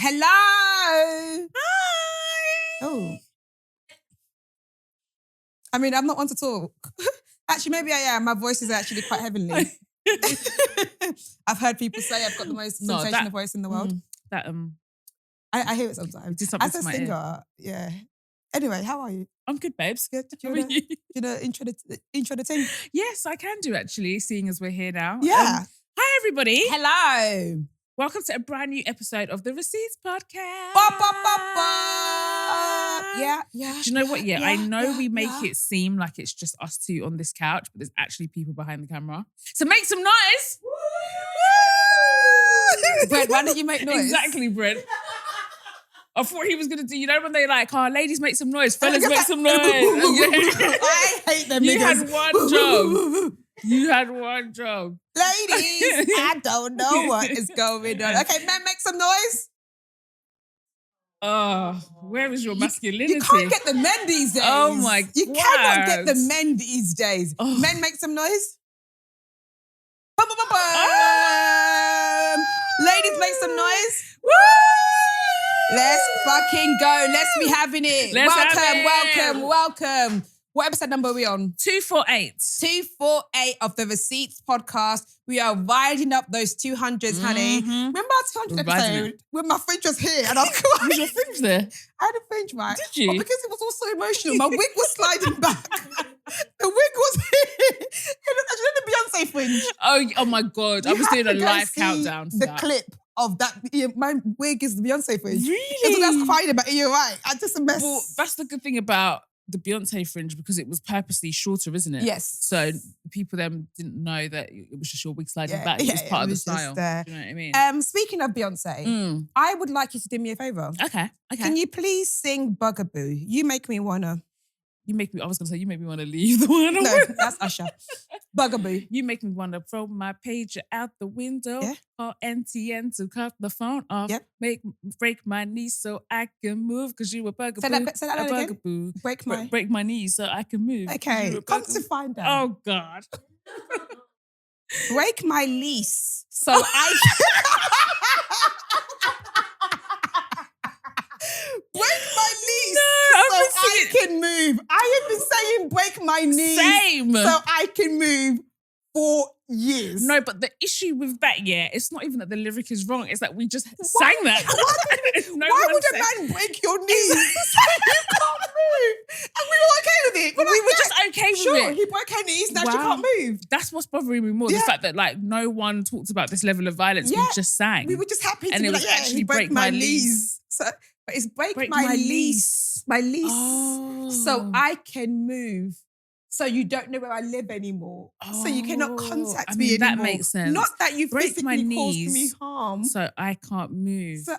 Hello. Hi. Oh. I mean, I'm not one to talk. Actually, maybe I am. My voice is actually quite heavenly. I've heard people say I've got the most sensational voice in the world. I hear it sometimes. Did something As a to my singer, ear. yeah. Anyway, how are you? I'm good, babes. Good. How are you? You know, intro the thing? Yes, I can do actually, seeing as we're here now. Yeah. Hi, everybody. Hello. Welcome to a brand new episode of the Receipts Podcast. Ba, ba, ba, ba. Yeah. Do you know what? Yeah, I know we make it seem like it's just us two on this couch, but there's actually people behind the camera. So make some noise. Brent, why don't you make noise? Exactly, Brent. I thought he was going to do, you know, when they like, ladies make some noise, fellas make some noise. I hate them You niggas. had one job. You had one job. Ladies, I don't know what is going on. Okay, men, make some noise. Where is your masculinity? You can't get the men these days. Oh my God. You cannot get the men these days. Oh. Men, make some noise. Bum, bum, bum, bum. Ladies, make some noise. Woo! Let's fucking go. Let's be having it. Let's have it. Welcome. What episode number are we on? 248. 248 of the Receipts Podcast. We are riding up those 200s, honey. Remember our 200th episode when my fringe was here and I was crying? Was your fringe there? I had a fringe, right? Did you? But because it was all so emotional, my wig was sliding back. The wig was here. It looked like the Beyonce fringe. Oh my God. I was doing a live countdown for the that. clip of that. My wig is the Beyonce fringe. Really? That's what I was crying about. You're right. I just a mess. Well, that's the good thing about the Beyonce fringe, because it was purposely shorter, isn't it? Yes. So people then didn't know that it was just your wig sliding back. It was part of the style. Do you know what I mean? Speaking of Beyonce, I would like you to do me a favour. Okay. Can you please sing Bugaboo? You make me wanna. You make me want to leave the one. No, that's Usher. Bugaboo. You make me want to throw my pager out the window. Yeah. Call NTN to cut the phone off. Yep. Break my knees so I can move, because you were bugaboo. Say that again. Bugaboo. Break my knees so I can move. Okay, come to find out. Oh God. Break my lease so I break my lease so I can move. I have been saying break my knees Same. so I can move for years. No, but the issue with that, it's not even that the lyric is wrong. It's that we just sang that. Why would a man break your knees so you can't move? And we were okay with it. We were just okay with it. Sure, he broke her knees, now she can't move. That's what's bothering me more. The fact that like no one talked about this level of violence. We just sang. We were just happy to and be it was like, actually he break my lease. So, but it's break my lease. My lease. Oh. So I can move. So you don't know where I live anymore. So you cannot contact me anymore. That makes sense. Not that you break physically my caused knees me harm. so I can't move. So,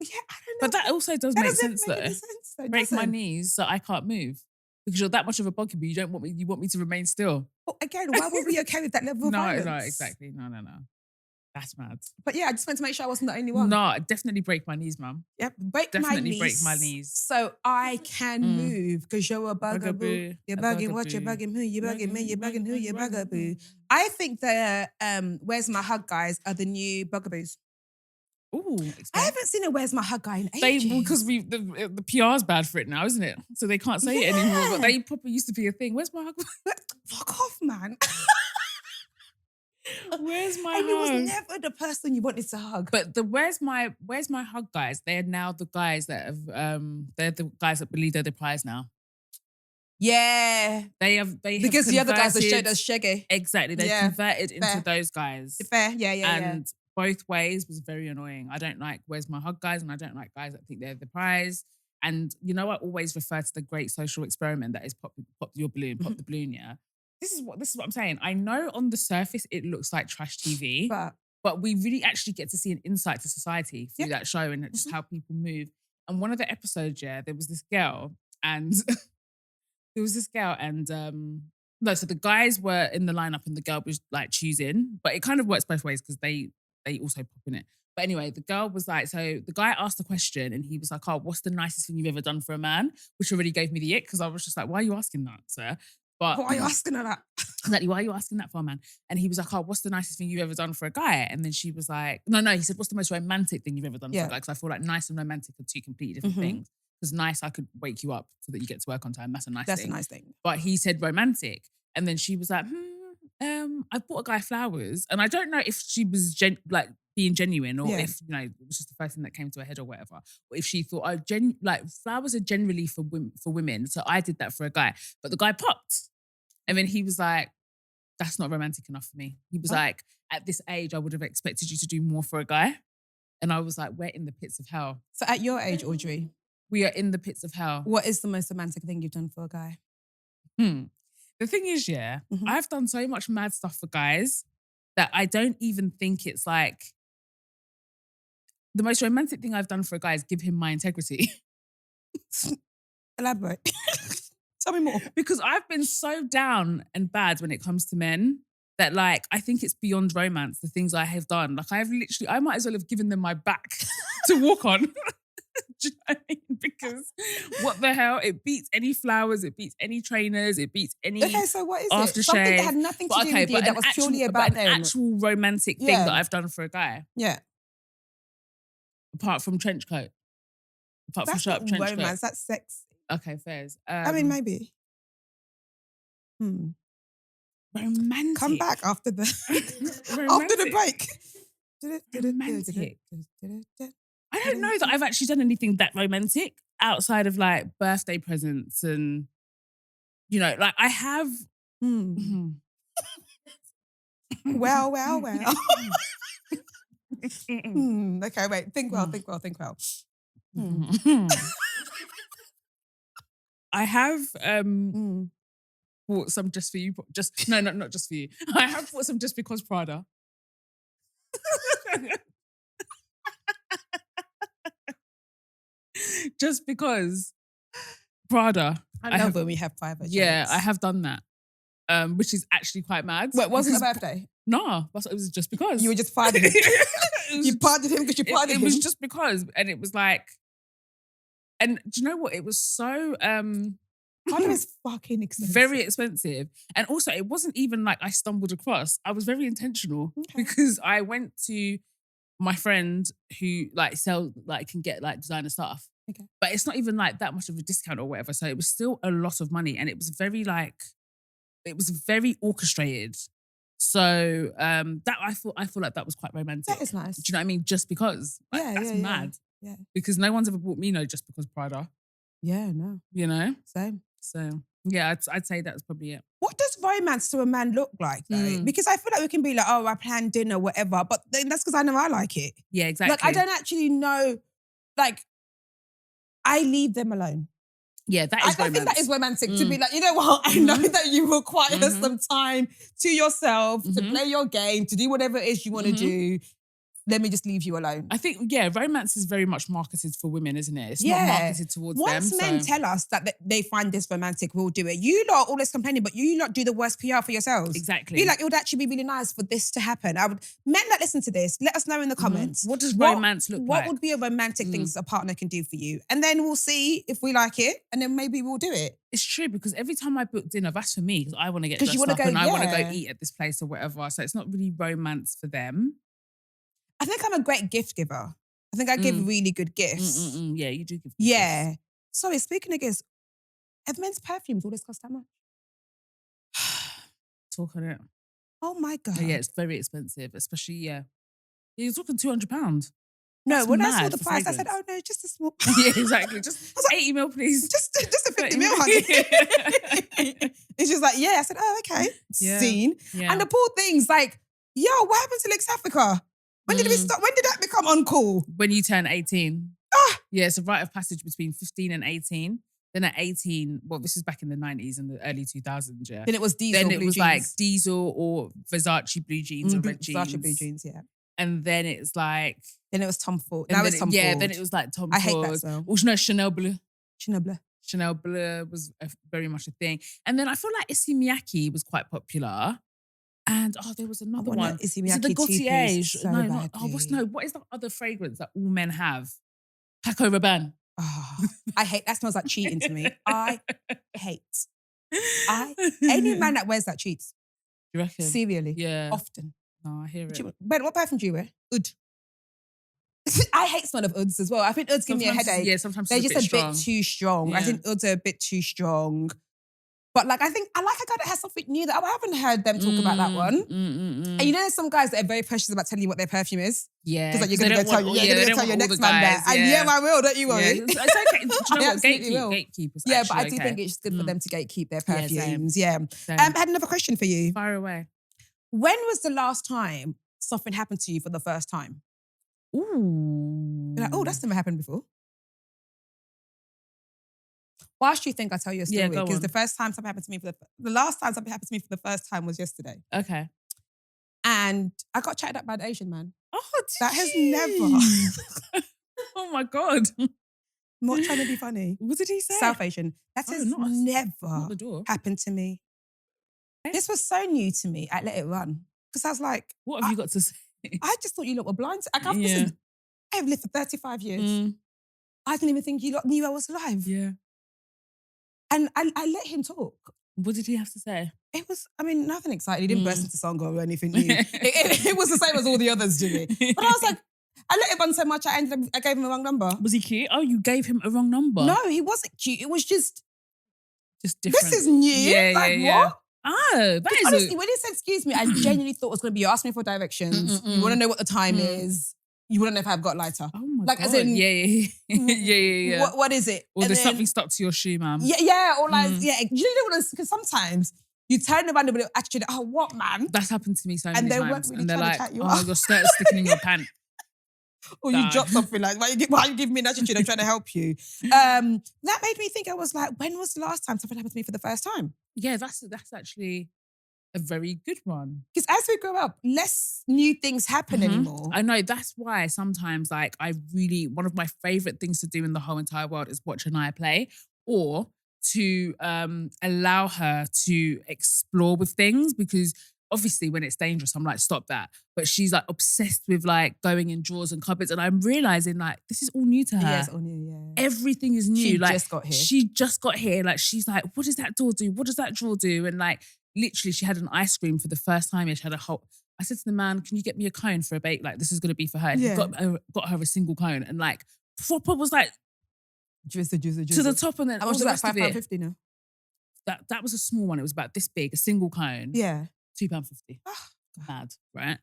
yeah, I don't know. But that also does make sense though. Break my doesn't. knees so I can't move. Because you're that much of a bugaboo, you want me to remain still. Well, again, why would we okay with that level of violence? No, exactly. No. That's mad. But yeah, I just wanted to make sure I wasn't the only one. No, definitely break my knees, mum. Yep, break my knees. So I can move, because you're a bugaboo. You're bugging what? You're bugging who? You're bugging me. You're bugging who? You're bugaboo. I think the Where's My Hug guys are the new bugaboos. Ooh, I haven't seen a Where's My Hug guy in ages. Because the PR's bad for it now, isn't it? So they can't say it anymore. But they probably used to be a thing. Where's my hug? Fuck off, man. Where's my and hug? it was never the person you wanted to hug. But the where's my hug guys? They're now the guys that have they're the guys that believe they're the prize now. Yeah, they have because the other guys are showed us shaggy. Exactly, they converted into those guys. Fair, yeah. And both ways was very annoying. I don't like where's my hug guys, and I don't like guys that think they're the prize. And you know, I always refer to the great social experiment that is pop your balloon, pop the balloon. Yeah. This is what I'm saying. I know on the surface it looks like trash TV, but we really actually get to see an insight to society through that show and just how people move. And one of the episodes, there was this girl, and so the guys were in the lineup and the girl was like choosing, but it kind of works both ways because they also pop in it. But anyway, the girl was like, so the guy asked the question and he was like, oh, what's the nicest thing you've ever done for a man? Which already gave me the ick because I was just like, why are you asking that, sir? But why are you asking her that? Exactly, why are you asking that for, man? And he was like, oh, what's the nicest thing you've ever done for a guy? And then she was like, no, he said, what's the most romantic thing you've ever done for a guy? Because I feel like nice and romantic are two completely different things. Because nice, I could wake you up so that you get to work on time. That's a nice thing. That's a nice thing. But he said romantic. And then she was like, I bought a guy flowers. And I don't know if she was being genuine or if, it was just the first thing that came to her head or whatever. Or if she thought, flowers are generally for women. So I did that for a guy. But the guy popped. And then he was like, that's not romantic enough for me. He was like, at this age, I would have expected you to do more for a guy. And I was like, we're in the pits of hell. So at your age, Audrey, we are in the pits of hell. What is the most romantic thing you've done for a guy? The thing is, I've done so much mad stuff for guys that I don't even think it's like, the most romantic thing I've done for a guy is give him my integrity. Elaborate. Tell me more. Because I've been so down and bad when it comes to men that like, I think it's beyond romance, the things I have done. Like I might as well have given them my back to walk on. Do you know what I mean? Because what the hell? It beats any flowers, it beats any trainers, it beats any so what is aftershave. It? Something that had nothing to do with you, that was purely about them. An actual romantic thing that I've done for a guy. Yeah. Apart from trench coat. Apart from sharp trench coat. Romance, that's sex. Okay, fairs. I mean, maybe. Romantic. Come back after the after the break. Romantic. I don't know that I've actually done anything that romantic outside of like birthday presents and, like I have. Well. Okay, wait. Think well. I have bought some just for you. Not just for you. I have bought some just because Prada. Just because Prada. I love when we have private jokes. Yeah, I have done that. Which is actually quite mad. Wait, wasn't it a birthday? No, it was just because. You were just pardoned him. You pardoned him because you pardoned him. It was just because. And it was like, and do you know what? It was so Prada is fucking expensive. Very expensive. And also it wasn't even like I stumbled across. I was very intentional because I went to my friend who can get like designer stuff. Okay. But it's not even like that much of a discount or whatever. So it was still a lot of money and it was very orchestrated. So that I feel like that was quite romantic. That is nice. Do you know what I mean? Just because. That's mad. Yeah. Because no one's ever bought me just because Prada. Yeah, no. Same. So yeah, I'd say that's probably it. What does romance to a man look like though? Because I feel like we can be like, oh, I planned dinner, whatever. But then that's because I know I like it. Yeah, exactly. Like I don't actually know, like I leave them alone. Yeah, that is romance. I think that is romantic to be like, you know what? I know that you require some time to yourself to play your game, to do whatever it is you want to do. Let me just leave you alone. I think, romance is very much marketed for women, isn't it? It's not marketed towards them. Once men tell us that they find this romantic, we'll do it. You lot always complaining, but you lot do the worst PR for yourselves. Exactly. Be like, it would actually be really nice for this to happen. Men that listen to this, let us know in the comments. What does romance look like? What would be a romantic thing a partner can do for you? And then we'll see if we like it, and then maybe we'll do it. It's true, because every time I book dinner, that's for me, because I want to get dressed up and I want to go eat at this place or whatever. So it's not really romance for them. I think I'm a great gift giver. I think I give really good gifts. Yeah, you do give gifts. Yeah. Sorry, speaking of gifts, have men's perfumes always cost that much? Talk on it. Oh my God. Yeah, it's very expensive, especially, you're talking £200. No, when I saw the price, I said, oh no, just a small. Yeah, exactly. Just 80 mil, please. Just a 50 mil, honey. It's just like, I said, oh, okay. Yeah. Scene. Yeah. And the poor thing's like, yo, what happened to Lex Africa? When did we start? When did that become uncool? When you turn 18. Yeah, it's a rite of passage between 15 and 18. Then at 18, this is back in the 90s and the early 2000s, Then it was diesel. Then it blue was jeans. like diesel or Versace blue jeans or red jeans. Versace blue jeans, yeah. And then it's like... Then it was Tom Ford. Now it's Tom Ford. Yeah, then it was like Tom Ford. I hate that as well. Or no, Chanel Bleu. Chanel Bleu. Chanel Bleu was very much a thing. And then I feel like Issey Miyake was quite popular. And there was another one. Issey Is it Miyake the Gaultier? So what is the other fragrance that all men have? Paco Rabanne. Oh, I hate, that smells like cheating to me. I hate Any man that wears that cheats. You reckon? Serially. Yeah. Often. No, I hear it. Ben, what perfume do you wear? Oud. I hate smell of ouds as well. I think ouds give me a headache. Yeah, sometimes they're it's just a bit too strong. Yeah. I think ouds are a bit too strong. But like, I think I like a guy that has something new that I haven't heard them talk about that one. And you know, there's some guys that are very precious about telling you what their perfume is. Yeah. Because like, you're going to go tell your next man that. And I will, don't you worry. Yeah. It's okay. Do you know what? Gatekeepers. Yeah, but I do think it's good for them to gatekeep their perfumes. Yeah. I had another question for you. Fire away. When was the last time something happened to you for the first time? Ooh. You're like, oh, that's never happened before. Whilst you think, I'll tell you a story. Because the last time something happened to me for the first time was yesterday. Okay. And I got chatted up by an Asian man. Oh, that has never. Oh my God. I'm not trying to be funny. What did he say? South Asian. That has never happened to me. Okay. This was so new to me. I let it run. Because I was like, what have you got to say? I just thought you lot were blind. I've lived for 35 years. I didn't even think you lot knew I was alive. Yeah. And I let him talk. What did he have to say? It was, nothing exciting. He didn't burst into song or anything new. it was the same as all the others doing. But I was like, I let him run so much, I gave him a wrong number. Was he cute? Oh, you gave him a wrong number? No, he wasn't cute. It was just different. This is new. Yeah. What? Oh, that is honestly, when he said excuse me, I genuinely thought it was going to be you ask me for directions. You want to know what the time is. You want to know if I've got lighter. Oh my God. As in, yeah. What is it? Or there's something stuck to your shoe, ma'am. Yeah. Or like, you know what? Because sometimes you turn around with an attitude. Oh, what, man? That's happened to me so many times. Really and they're like, your skirt is sticking in your pant. Or you drop something like, why you give me an attitude? I'm trying to help you. That made me think. I was like, when was the last time something happened to me for the first time? Yeah, that's actually a very good one. Because as we grow up, less new things happen anymore. I know. That's why sometimes, like, one of my favorite things to do in the whole entire world is watch Anaya play, or to allow her to explore with things, because obviously when it's dangerous, I'm like, stop that. But she's like obsessed with like going in drawers and cupboards, and I'm realizing like this is all new to her. Yeah, it's all new, yeah. Everything is new. She just got here. Like, she's like, what does that door do? What does that drawer do? And like, literally, she had an ice cream for the first time. She had I said to the man, can you get me a cone for a bake? Like, this is going to be for her. And he got her a single cone, and like, proper was like, juice to the top, and then how much was that? £5.50 now? That was a small one. It was about this big, a single cone. Yeah. £2.50. Mad, right?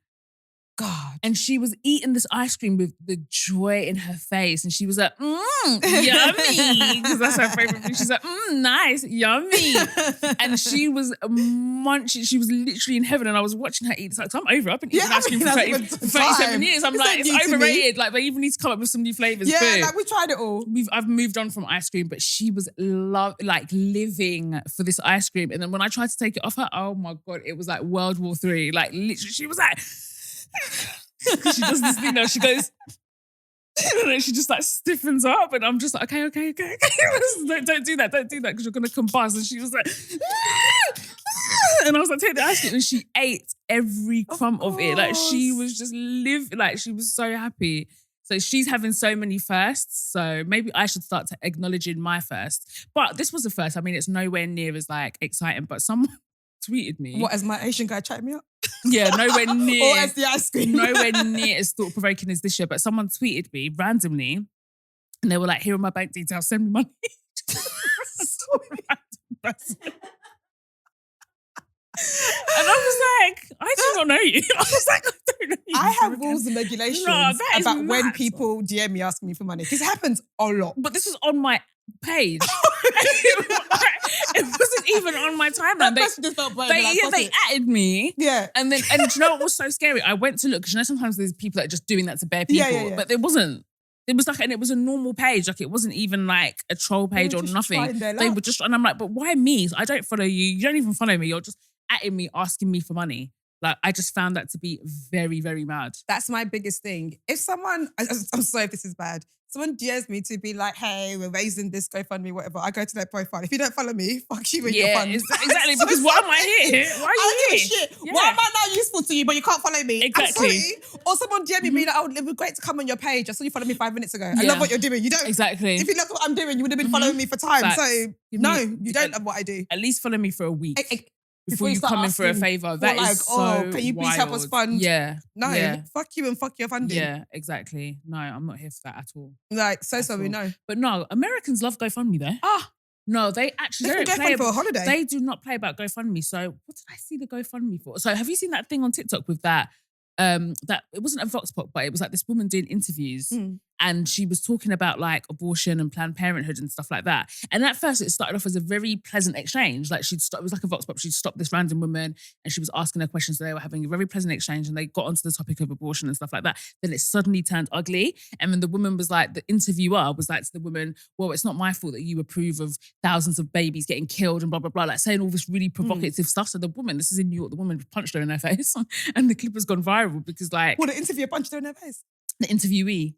God. And she was eating this ice cream with the joy in her face. And she was like, yummy. Because that's her favorite thing. She's like, nice, yummy. And she was munching. She was literally in heaven. And I was watching her eat. It's like, I'm over. I've been eating ice cream for 37 years. I'm like, it's overrated. Like, they even need to come up with some new flavors. Yeah, like, we tried it all. I've moved on from ice cream, but she was living for this ice cream. And then when I tried to take it off her, oh my God, it was like World War III. Like, literally, she was like, she does this thing now. She goes, and then she just like stiffens up, and I'm just like, okay. don't do that, because you're gonna combust. And she was like, and I was like, take the ice cream, and she ate every crumb of it. Like, she was just she was so happy. So she's having so many firsts. So maybe I should start to acknowledging my first. But this was a first. I mean, it's nowhere near as like exciting. But someone tweeted me. What, as my Asian guy chatted me up? Yeah, nowhere near. Or as the ice cream. Nowhere near as thought-provoking as this year. But someone tweeted me randomly, and they were like, here are my bank details, send me money. So random. And I was like, I do not know you. I was like, I don't know you. I have rules and regulations about when people DM me asking me for money. Because it happens a lot. But this was on my page. It wasn't even on my timeline. They added me. Yeah. And do you know what was so scary? I went to look, because you know sometimes there's people that are just doing that to bare people. Yeah. But there wasn't. It was like, and it was a normal page. Like, it wasn't even like a troll page or nothing. They were just, and I'm like, but why me? I don't follow you. You don't even follow me. You're just atting me, asking me for money. Like, I just found that to be very, very mad. That's my biggest thing. If someone, I'm sorry if this is bad, someone dares me to be like, hey, we're raising this GoFundMe, whatever, I go to their profile. If you don't follow me, fuck you and your funds. Exactly, because why am I here? Why are you here? Shit. Yeah. Why am I not useful to you, but you can't follow me? Exactly. I'm sorry. Or someone DM me like, oh, it would be great to come on your page. I saw you follow me 5 minutes ago. I love what you're doing. You don't. Exactly. If you look what I'm doing, you would have been following me for time. Facts. So, no, you don't love what I do. At least follow me for a week. Before you start come in for a favour. That like, is so can you please help us fund? Yeah. No, fuck you and fuck your funding. Yeah, exactly. No, I'm not here for that at all. Like, sorry, no. But no, Americans love GoFundMe though. No, they actually don't play for a holiday. They do not play about GoFundMe. So what did I see the GoFundMe for? So have you seen that thing on TikTok with that it wasn't a vox pop, but it was like this woman doing interviews and she was talking about like abortion and Planned Parenthood and stuff like that. And at first it started off as a very pleasant exchange. Like it was like a vox pop. She'd stopped this random woman and she was asking her questions. So they were having a very pleasant exchange and they got onto the topic of abortion and stuff like that. Then it suddenly turned ugly. And then the woman was like, the interviewer was like to the woman, well, it's not my fault that you approve of thousands of babies getting killed and blah, blah, blah, like saying all this really provocative stuff. So the woman, this is in New York, the woman punched her in her face and the clip has gone viral because like... Well, the interviewer punched her in her face? The interviewee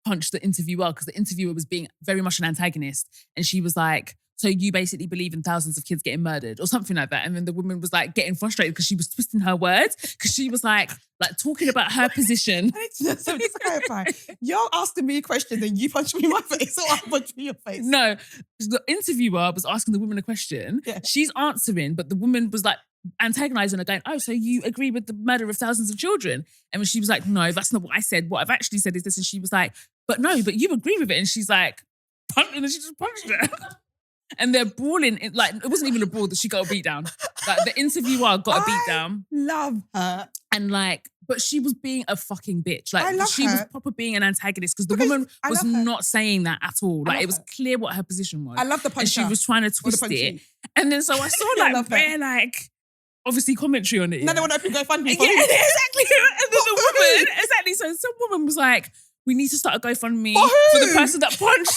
punched the interviewer because the interviewer was being very much an antagonist. And she was like, so you basically believe in thousands of kids getting murdered or something like that. And then the woman was like getting frustrated because she was twisting her words because she was like talking about her position. So just to clarify, you're asking me a question and you punch me in my face or I punch me in your face? No, the interviewer was asking the woman a question. Yeah. She's answering, but the woman was like antagonizing her going, oh, so you agree with the murder of thousands of children? And when she was like, no, that's not what I said. What I've actually said is this. And she was like, but you agree with it. And she's like, and she just punched her. And they're brawling. It wasn't even a brawl that she got a beat down. Like the interviewer got a beat down. Love her. And but she was being a fucking bitch. Like I love she her. was proper being an antagonist because the woman was not saying that at all. Like it was clear what her position was. I love the puncher. And she was trying to twist it. And then so I saw bare obviously commentary on it. No, they want to open GoFundMe. Yeah, exactly. And then the woman, exactly. So some woman was like, we need to start a GoFundMe for the person that punched.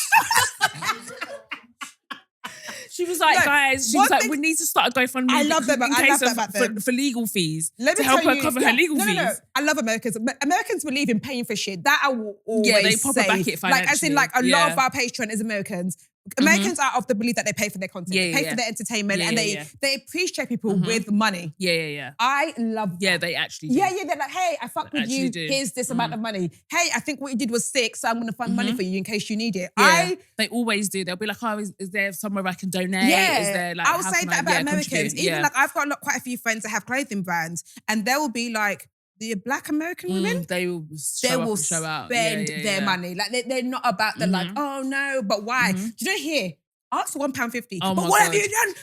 She was like, guys, we need to start a GoFundMe. I love that for legal fees to help her cover her legal fees. No. I love Americans. Americans believe in paying for shit. That I will always they proper say. back it financially. Like a lot of our Patreon is Americans. Americans are of the belief that they pay for their content, they pay for their entertainment, and they appreciate people with money. Yeah. I love that. Yeah, they actually do. Yeah, they're like, hey, I fuck with you. Here's this amount of money. Hey, I think what you did was sick, so I'm going to fund money for you in case you need it. Yeah. They always do. They'll be like, oh, is there somewhere I can donate? Yeah. Is there I would say that about Americans. Even like I've got quite a few friends that have clothing brands, and they will be like, the Black American women, they will spend their money. Like they're not about the like, oh no, but why? Do you know here? Ask for £1.50. Oh but what have you done?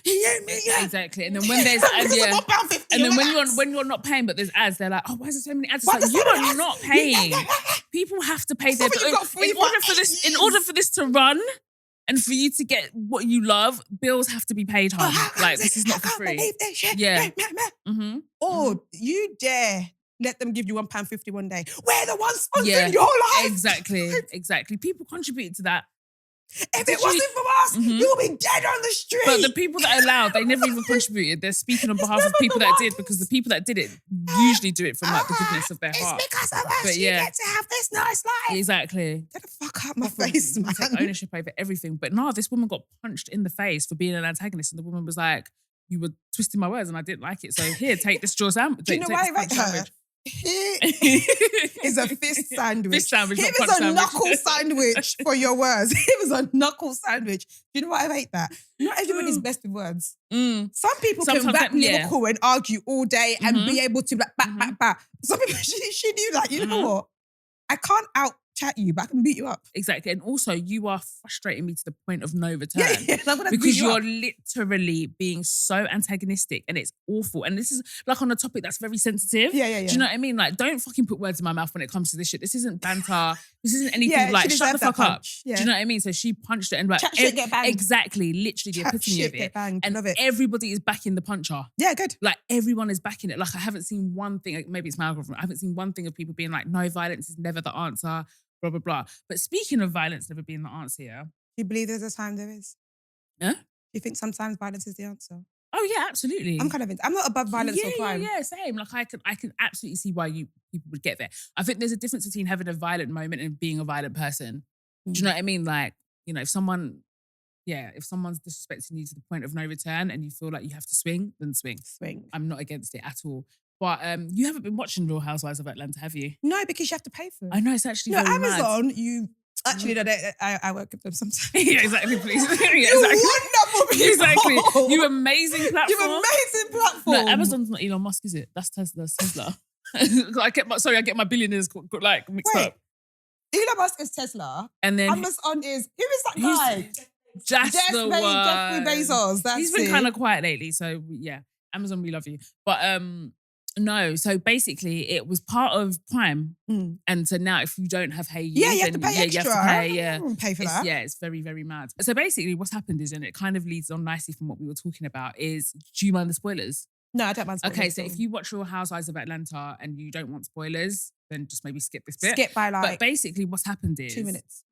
Exactly. And then when there's ads, £1.50. And then when you're not paying, but there's ads, they're like, oh, why is there so many ads? It's like, you are not paying. People have to pay their bills. In order for this to run and for you to get what you love, bills have to be paid, hon. Like this is not for free. Yeah. Or you dare let them give you £1.50 one day. We're the ones sponsoring your life. Exactly. People contributed to that. If it wasn't for us, you'll be dead on the street. But the people that allowed, they never even contributed. They're speaking on behalf of people that did, because the people that did it usually do it from like the goodness of their heart. It's because of us you get to have this nice life. Exactly. Get the fuck out my face, man. Take ownership over everything. But no, this woman got punched in the face for being an antagonist, and the woman was like, you were twisting my words and I didn't like it. So here, take this jaw sandwich. Do you know why I rate her? Here is a fist sandwich. Fist sandwich. Here is a knuckle sandwich for your words. Here is a knuckle sandwich. Do you know why I hate that? Not everybody's best with words. Some people can rap lyrical and argue all day and be able to like back. Some people, she knew that. You know what? I can't out chat you, but I can beat you up. Exactly. And also, you are frustrating me to the point of no return. Because you're literally being so antagonistic and it's awful. And this is like on a topic that's very sensitive. Yeah. Do you know what I mean? Like, don't fucking put words in my mouth when it comes to this shit. This isn't banter. This isn't anything like, shut the fuck up. Yeah. Do you know what I mean? So she punched it and like, chat shit, get banged. Exactly. Literally the epitome of it. And love it. Everybody is backing the puncher. Yeah, good. Like, everyone is backing it. Like, I haven't seen one thing, like, maybe it's my algorithm. I haven't seen one thing of people being like, no, violence is never the answer. Blah, blah, blah. But speaking of violence never being the answer, do you believe there's a time there is? Yeah? Do you think sometimes violence is the answer? Oh, Oh yeah, absolutely. I'm not above violence or crime. Yeah, same. Like I can absolutely see why people would get there. I think there's a difference between having a violent moment and being a violent person. Do you know what I mean? Like, you know, if someone's disrespecting you to the point of no return and you feel like you have to swing, then swing. I'm not against it at all. But you haven't been watching Real Housewives of Atlanta, have you? No, because you have to pay for it. I know, it's actually very Amazon, mad. you... Actually, no, I work with them sometimes. Yeah, exactly, please. You wonderful people. Exactly. You amazing platform. You amazing platform. No, Amazon's not Elon Musk, is it? That's Tesla. I get my billionaires like mixed up. Elon Musk is Tesla. And then Amazon is... Who is that guy? Jeffrey Bezos. He's been kind of quiet lately, so yeah. Amazon, we love you. But no, so basically it was part of Prime. And so now if you don't have Hey You, you have to pay extra. You have to pay, yeah. I wouldn't pay for that. Yeah, it's very, very mad. So basically what's happened is, and it kind of leads on nicely from what we were talking about, is do you mind the spoilers? No, I don't mind spoilers. Okay, so if you watch Real Housewives of Atlanta and you don't want spoilers, then just maybe skip this bit. Skip by like... But basically what's happened is... 2 minutes.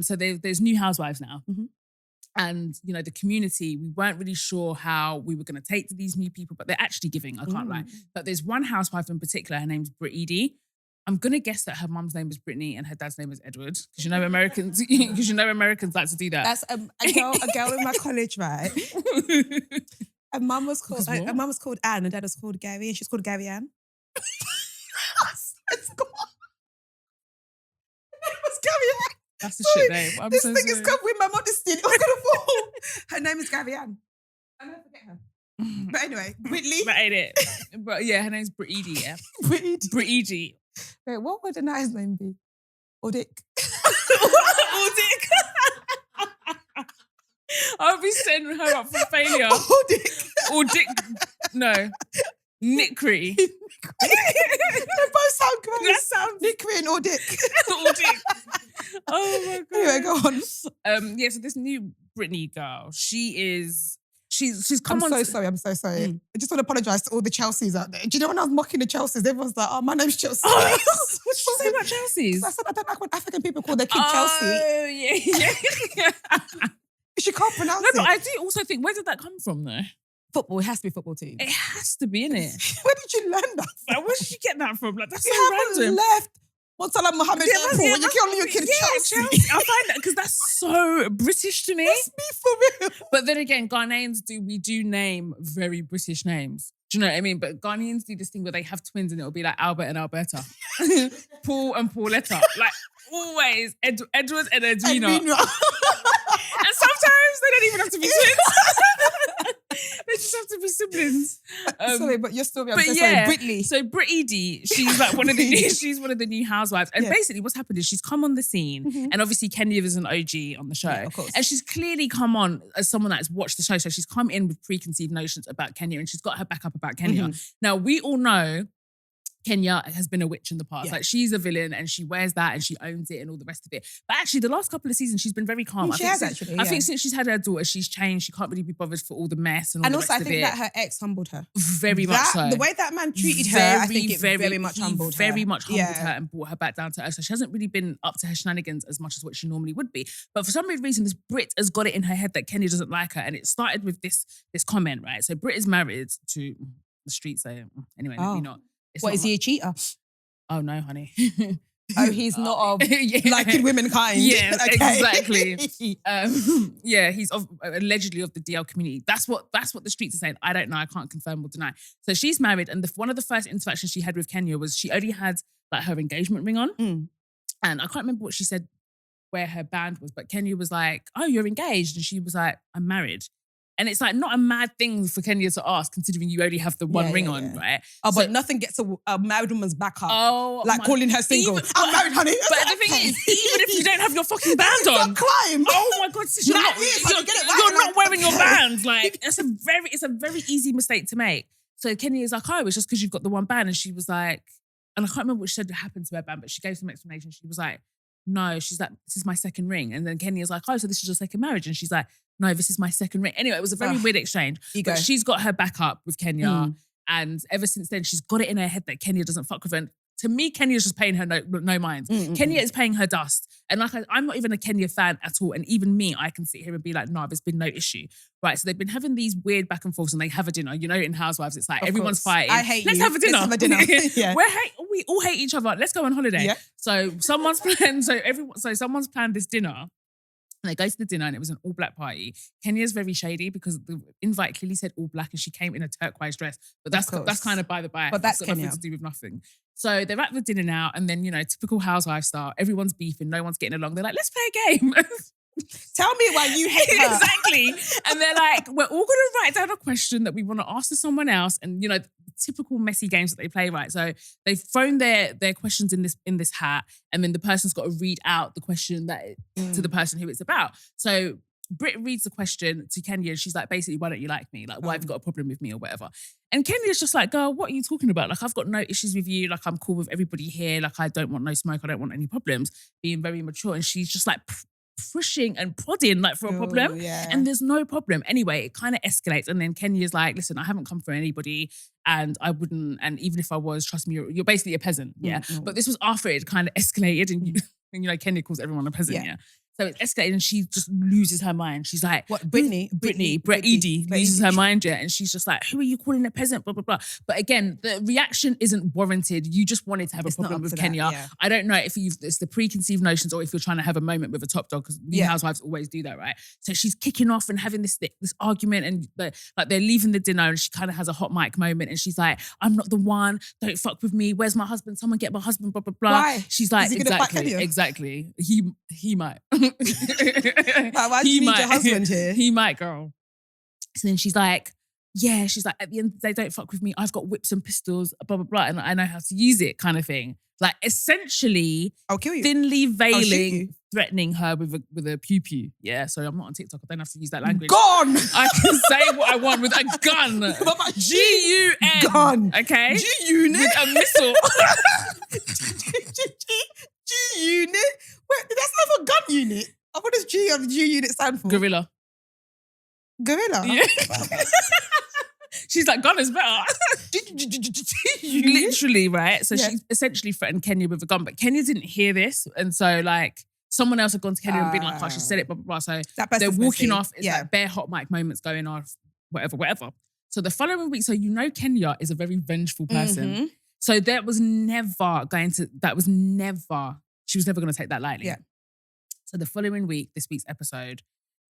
So there's new housewives now. Mm-hmm. And, you know, the community, we weren't really sure how we were going to take to these new people, but they're actually giving, I can't lie. But there's one housewife in particular, her name's Britt Edie. I'm going to guess that her mum's name is Brittany and her dad's name is Edward. Because you know Americans like to do that. That's a girl in my college, right? Her mum was called Anne and dad was called Gary and she's called Gary Ann. It's gone. Her name was Gary Ann. That's a shit name. This thing is covered with my modesty. It was going to fall. Her name is Gary Ann. I'll never forget her. But anyway, Whitley. That ain't it. But yeah, her name's Britt Edie, yeah. Britt Edie. Wait, what would a nice name be? Or Dick? Or Dick. I'll be setting her up for failure. Or Dick. Or Dick. No. Nickery. They both sound great. That sounds... Nickery and Or Dick. Or Dick. Oh my God. Anyway, go on. Yeah, so this new Brittany girl, she's come I'm on. I'm so sorry. I just want to apologise to all the Chelseas out there. Do you know when I was mocking the Chelseas, everyone's like, oh, my name's Chelsea. Oh, what did you say about Chelseas? I said I don't like when African people call their kid Chelsea. Oh, yeah. She can't pronounce it. No, but I do also think, where did that come from though? Football, it has to be football team. It has to be, innit? Where did you learn that from? Like, where did you get that from? Like, that's you so haven't random. left Montana Mohammed Airport when you're calling your kid Chelsea. I find that because that's so British to me. Let's be for real. But then again, Ghanaians do name very British names. Do you know what I mean? But Ghanaians do this thing where they have twins and it'll be like Albert and Alberta. Paul and Pauletta. Like always, Edward and Edwina. And sometimes they don't even have to be twins. They just have to be siblings. Sorry, but your story. Sorry, Brittany. So Britt Edie, she's like one of the new housewives. And basically what's happened is she's come on the scene. And obviously Kenya is an OG on the show. Yeah, of course. And she's clearly come on as someone that's watched the show. So she's come in with preconceived notions about Kenya and she's got her back up about Kenya. Now we all know Kenya has been a witch in the past. Yeah. Like she's a villain and she wears that and she owns it and all the rest of it. But actually the last couple of seasons she's been very calm. I think since she's had her daughter, she's changed. She can't really be bothered for all the mess and all the rest of it. And also I think that her ex humbled her. Very much so. The way that man treated her, I think it very much humbled her. Very much humbled her and brought her back down to earth. So she hasn't really been up to her shenanigans as much as what she normally would be. But for some weird reason, this Brit has got it in her head that Kenya doesn't like her. And it started with this comment, right? So Brit is married to the streets. So anyway, maybe not. Is he a cheater? Oh no, honey. Oh, he's not of liking womankind. Yeah, exactly. He's allegedly of the DL community. That's what the streets are saying. I don't know. I can't confirm or deny. So she's married, and one of the first interactions she had with Kenya was she only had like her engagement ring on, and I can't remember what she said where her band was, but Kenya was like, "Oh, you're engaged," and she was like, "I'm married." And it's like not a mad thing for Kenya to ask, considering you only have the one ring on, right? Oh, but nothing gets a married woman's back up. Oh, like calling her single. I'm married, honey. But the thing is, even if you don't have your fucking band on, climb. Oh my God, sis, you're not wearing your band. Like it's a very easy mistake to make. So Kenya is like, oh, it's just because you've got the one band, and she was like, and I can't remember what she said happened to her band, but she gave some explanation. She was like, no, she's like, this is my second ring. And then Kenya's like, oh, so this is your second marriage? And she's like, no, this is my second ring. Anyway, it was a very weird exchange. But she's got her back up with Kenya. And ever since then, she's got it in her head that Kenya doesn't fuck with her. And to me, Kenya's just paying her no mind. Kenya is paying her dust. And like, I'm not even a Kenya fan at all. And even me, I can sit here and be like, no, there's been no issue. Right, so they've been having these weird back and forths and they have a dinner. You know, in Housewives, it's like everyone's fighting. I hate Let's you. have a dinner. Let's have a dinner. Yeah. We all hate each other. Let's go on holiday. Yeah. So someone's planned, so someone's planned this dinner. And they go to the dinner and it was an all-black party. Kenya's very shady because the invite clearly said all black and she came in a turquoise dress. But that's kind of by the by. But that's got Kenya. nothing to do with nothing. So they're at the dinner now and then, you know, typical housewife style. Everyone's beefing. No one's getting along. They're like, let's play a game. Tell me why you hate her. Exactly. And they're like, we're all going to write down a question that we want to ask to someone else. And, you know, typical messy games that they play, right? So they've thrown their questions in this hat and then the person's got to read out the question to the person who it's about. So Britt reads the question to Kenya and she's like, basically, why don't you like me? Like, why have you got a problem with me or whatever? And Kenya's just like, girl, what are you talking about? Like, I've got no issues with you. Like, I'm cool with everybody here. Like, I don't want no smoke. I don't want any problems. Being very mature. And she's just like pushing and prodding like for a problem. Yeah. And there's no problem. Anyway, it kind of escalates. And then Kenya's like, listen, I haven't come for anybody and I wouldn't, and even if I was, trust me, you're basically a peasant. Yeah. But this was after it kind of escalated and you know, Kenya calls everyone a peasant. Yeah. So it's escalated and she just loses her mind. She's like, what, Brittany, Brett Edie loses her mind, yeah. And she's just like, who are you calling a peasant? Blah, blah, blah. But again, the reaction isn't warranted. You just wanted to have a problem with Kenya. Yeah. I don't know if it's the preconceived notions or if you're trying to have a moment with a top dog because New Housewives always do that, right? So she's kicking off and having this argument and they're leaving the dinner and she kind of has a hot mic moment and she's like, I'm not the one. Don't fuck with me. Where's my husband? Someone get my husband, blah, blah, blah. Why? She's like, Is he gonna fight Kenya? exactly. He might. Why do you need your husband here? He might, girl. So then she's like, at the end of the day, don't fuck with me. I've got whips and pistols, blah, blah, blah. And I know how to use it kind of thing. Like essentially, I'll kill you. Thinly veiling, threatening her with a pew-pew. Yeah, so I'm not on TikTok. I don't have to use that language. Gone! I can say what I want with a gun. What about G-U-N. Gun. Okay? G-Unit. With a missile. G-Unit? Wait, that's not for gun unit. What does G-Unit stand for? Gorilla. Gorilla? Yeah. She's like, gun is better. Literally, right? So she essentially threatened Kenya with a gun, but Kenya didn't hear this. And so like someone else had gone to Kenya and been like, oh, she said it, blah, blah, blah. So they're walking off. It's like bare hot mic moments going off, whatever. So the following week, so you know Kenya is a very vengeful person. So she was never going to take that lightly. Yeah. So the following week, this week's episode,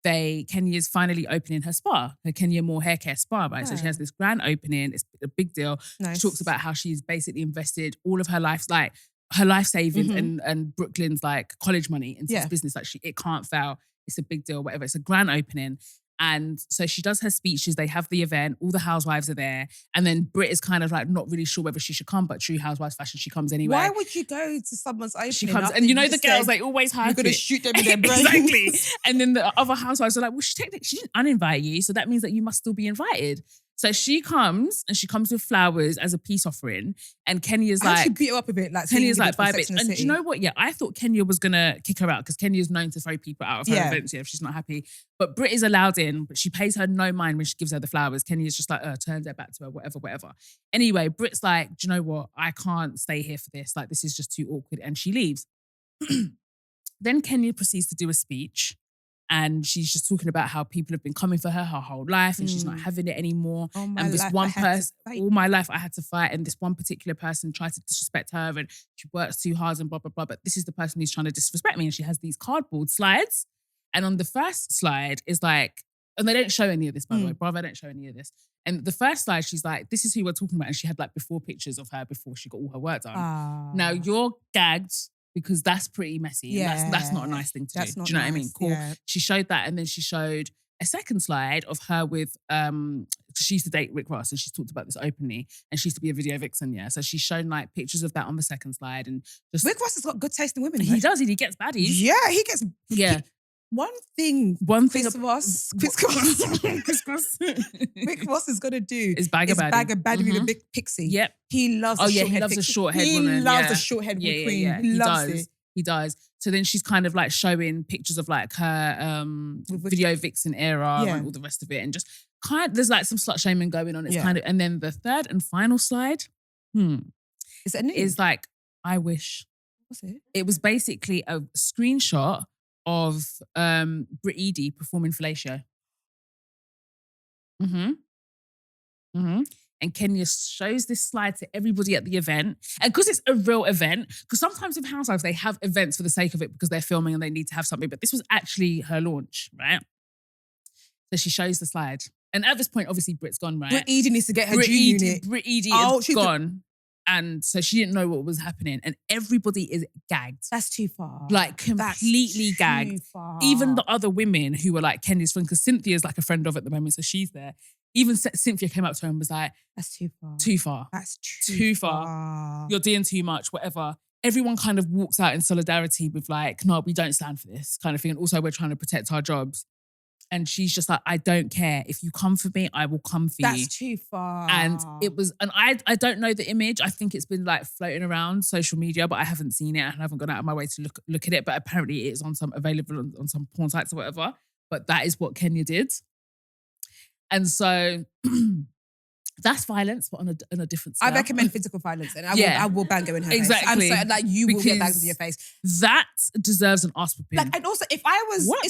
Kenya's finally opening her spa, her Kenya Moore hair care spa, right? So she has this grand opening. It's a big deal. Nice. She talks about how she's basically invested all of her life, like her life savings and Brooklyn's like college money into this business. Like it can't fail. It's a big deal, whatever. It's a grand opening. And so she does her speeches. They have the event. All the housewives are there. And then Britt is kind of like not really sure whether she should come, but true housewives fashion, she comes anyway. Why would you go to someone's opening? She comes, and you know the girls, they always hide you're going to shoot them in their brains. Exactly. And then the other housewives are like, well, she didn't uninvite you, so that means that you must still be invited. So she comes with flowers as a peace offering. And Kenya's like... she beat her up a bit. Like Kenya's like, bye, bitch. And do you know what? Yeah, I thought Kenya was going to kick her out because Kenya's known to throw people out of her events if she's not happy. But Britt is allowed in, but she pays her no mind when she gives her the flowers. Kenya's just like, turns her back to her, whatever. Anyway, Britt's like, do you know what? I can't stay here for this. Like, this is just too awkward. And she leaves. Then Kenya proceeds to do a speech. And she's just talking about how people have been coming for her whole life and she's not having it anymore. And this one person, all my life I had to fight. And this one particular person tried to disrespect her and she works too hard and blah, blah, blah. But this is the person who's trying to disrespect me. And she has these cardboard slides. And on the first slide is like, and they don't show any of this, by the way. Bravo, don't show any of this. And the first slide, she's like, this is who we're talking about. And she had like before pictures of her before she got all her work done. Now you're gagged because that's pretty messy. Yeah. And that's not a nice thing to do. Do you know what I mean? Cool. Yeah. She showed that and then she showed a second slide of her with, she used to date Rick Ross and she's talked about this openly and she used to be a video vixen, yeah. So she's shown like pictures of that on the second slide and just... Rick Ross has got good taste in women. He does, he gets baddies. Yeah, he gets... Yeah. One thing Rick Ross is going to do is bag a baddie with a big pixie. Yep. He loves a short head woman. He loves a short head queen. He loves it. He does. So then she's kind of like showing pictures of like her video vixen era and all the rest of it. And just there's like some slut shaming going on. It's kind of, and then the third and final slide, Is it a nude? is like, I wish. What's it? It was basically a screenshot of Brit Eady performing fellatio. And Kenya shows this slide to everybody at the event. And because it's a real event, because sometimes with Housewives, they have events for the sake of it because they're filming and they need to have something. But this was actually her launch, right? So she shows the slide. And at this point, obviously, Brit's gone, right? Brit Eady needs to get her G unit. Brit Eady is gone. And so she didn't know what was happening. And everybody is gagged. That's too far. Like completely gagged. Far. Even the other women who were like Kenya's friend, because Cynthia's like a friend of at the moment, so she's there. Even Cynthia came up to her and was like, that's too far. Too far. That's too far. You're doing too much, whatever. Everyone kind of walks out in solidarity with like, no, we don't stand for this kind of thing. And also we're trying to protect our jobs. And she's just like, I don't care. If you come for me, I will come for you. That's too far. And it was, and I don't know the image. I think it's been like floating around social media, but I haven't seen it. I haven't gone out of my way to look at it. But apparently it is available on some porn sites or whatever. But that is what Kenya did. And so that's violence, but on a different scale. I recommend physical violence, and I will bang her in her face. Exactly. I'm so, like, you will get banged in your face. That deserves an ass whipping. Like, and also, if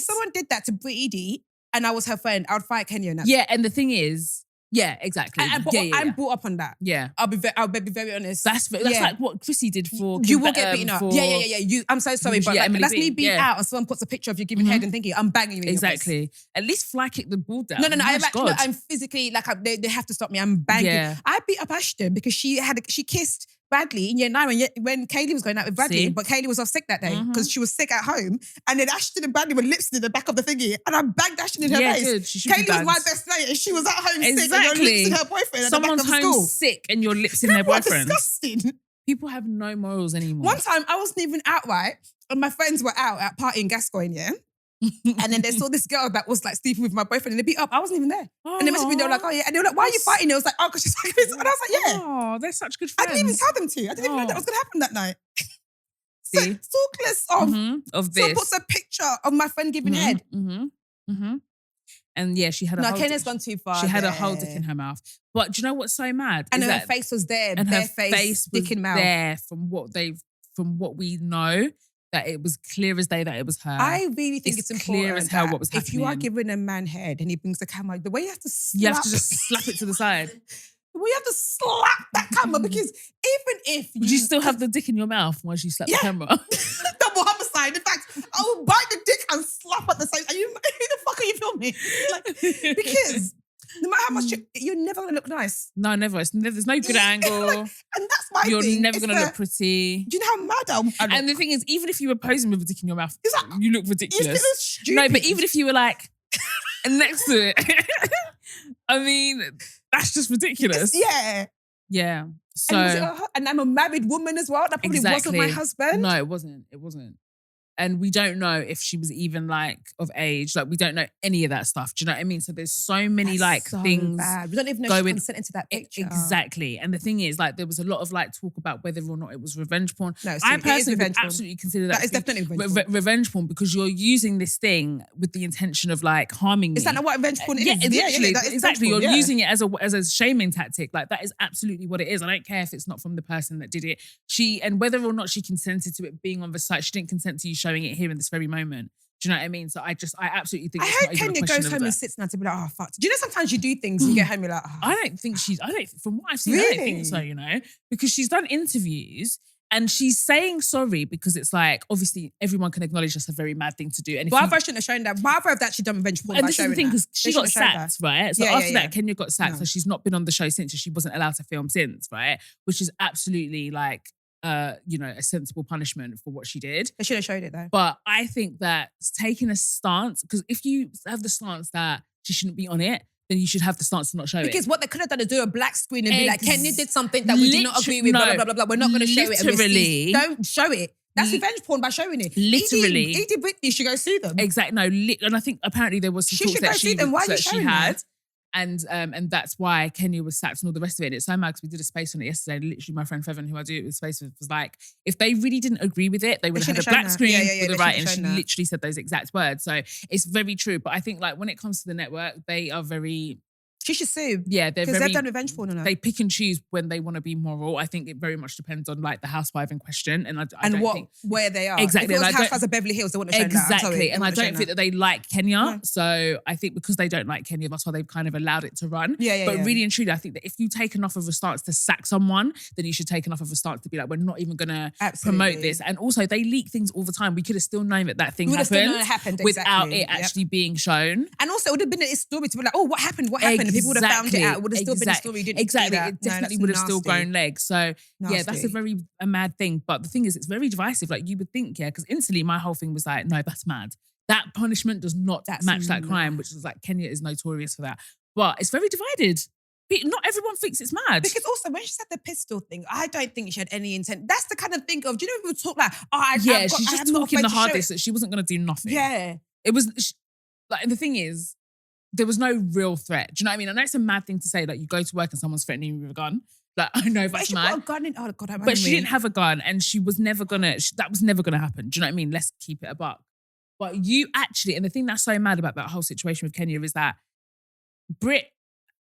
someone did that to Brit Eady and I was her friend, I would fight Kenya in that. Yeah, and the thing is, yeah, exactly. I'm brought up on that. Yeah, I'll be very honest. That's like what Chrissy did for. You will get beaten up. Yeah. I'm so sorry, but like, that's me beat out, and someone puts a picture of you giving head and thinking, I'm banging you in exactly. Your face. At least fly kick the ball down. No. I'm physically like they have to stop me. I'm banging. Yeah. I beat up Ashton because she kissed Bradley in year 9 when Kaylee was going out with Bradley, but Kaylee was off sick that day because she was sick at home. And then Ashton and Bradley were lips in the back of the thingy, and I banged Ashton in her face. Good. Kaylee was my best mate, and she was at home sick, and your lips in her boyfriend. Someone's at the back home of school. sick, and your lips in their boyfriend. Disgusting. People have no morals anymore. One time I wasn't even out, right, and my friends were out at party in Gascoigne, yeah. And then they saw this girl that was like sleeping with my boyfriend and they beat up. I wasn't even there. And they messaged me, they were like, oh yeah. And they were like, why are you fighting? I was like, oh, because she's like this. And I was like, yeah. Oh, they're such good friends. I didn't even tell them to. I didn't even know that was going to happen that night. See? Talkless of this. Someone puts a picture of my friend giving head. And yeah, she had a whole Kenya's gone too far. She had a whole dick in her mouth. But do you know what's so mad? And her face was there. And her face was dick in mouth. there from what we know. That it was clear as day that it was her. I really think it's important clear as hell what was happening. If you are giving a man head and he brings the camera, the way you have to slap... You have to just slap it to the side. The way you have to slap that camera, because even if Would you still have the dick in your mouth once you slap the camera? Double homicide. In fact, I will bite the dick and slap at the same time. Who the fuck are you filming? Like, because... No matter how much you're never gonna look nice. No, never. There's no good angle. And that's my You're thing. never gonna look pretty. Do you know how mad I look? And the thing is, even if you were posing with a dick in your mouth, like, you look ridiculous. You still stupid. No, but even if you were like next to it, I mean, that's just ridiculous. Yeah. So, and I'm a married woman as well. That probably wasn't my husband. No, it wasn't. And we don't know if she was even like of age. Like we don't know any of that stuff. Do you know what I mean? So there's so many things. Bad. We don't even know she consented to that picture. Exactly. And the thing is, like, there was a lot of like talk about whether or not it was revenge porn. No, I personally would absolutely consider that is definitely revenge porn because you're using this thing with the intention of like harming me. Is that not what revenge porn is? Yeah, literally. That is exactly. You're using it as a shaming tactic. Like that is absolutely what it is. I don't care if it's not from the person that did it. And whether or not she consented to it being on the site, she didn't consent to you showing it here in this very moment. Do you know what I mean? So I absolutely think I hope Kenya goes home and sits down to be like, oh fuck. Do you know sometimes you do things and you get home, you're like, oh. I don't think from what I've seen, really? I don't think so, you know, because she's done interviews and she's saying sorry because it's like, obviously everyone can acknowledge that's a very mad thing to do. And Barbara shouldn't have shown that. Barbara have actually done revenge porn by showing that. And this is the thing, because she got sacked, right? So after that, Kenya got sacked. No. So she's not been on the show since, so she wasn't allowed to film since, right? Which is absolutely like, a sensible punishment for what she did. They should have showed it though. But I think that taking a stance, because if you have the stance that she shouldn't be on it, then you should have the stance to not show it. Because what they could have done is do a black screen and be like, Kenya did something that we do not agree with, blah, blah, blah, blah. We're not going to show it. Literally. Don't show it. That's revenge porn by showing it. Literally. Edie Whitney should go sue them. Exactly. No, and I think apparently there was some talks that she had. And that's why Kenya was sacked and all the rest of it. It's so mad because we did a space on it yesterday. Literally, my friend Fevin, who I do it with space with, was like, if they really didn't agree with it, they would have had a black screen with the right. And she literally said those exact words. So it's very true. But I think like when it comes to the network, they are very She should sue. Yeah, because they've done revenge porn on her. They pick and choose when they want to be moral. I think it very much depends on like the housewife in question, and I don't think where they are. Exactly. If it was Housewives of Beverly Hills, they wouldn't have shown that. Exactly, and I don't think that they like Kenya. No. So I think because they don't like Kenya, that's why they've kind of allowed it to run. But really and truly, I think that if you take enough of a stance to sack someone, then you should take enough of a stance to be like, we're not even going to promote this. And also, they leak things all the time. We could have still known that thing happened without it actually being shown. And also, it would have been a story to be like, oh, what happened? What happened? And people would have found it out. It would have still been a story. Exactly. It definitely would have still grown legs. So yeah, that's a mad thing. But the thing is, it's very divisive. Like you would think, because instantly my whole thing was like, no, that's mad. That punishment does not match that crime, which is like Kenya is notorious for that. But it's very divided. Not everyone thinks it's mad. Because also, when she said the pistol thing, I don't think she had any intent. That's the kind of thing of, do you know people talk like, she's just talking the hardest that she wasn't going to do nothing. Yeah. It was, and the thing is, there was no real threat. Do you know what I mean? I know it's a mad thing to say, like you go to work and someone's threatening you with a gun. Like, I know that's mad. She got a gun in, oh God, but she didn't have a gun and she was never gonna, that was never gonna happen. Do you know what I mean? Let's keep it a buck. But you actually, and the thing that's so mad about that whole situation with Kenya is that Brit,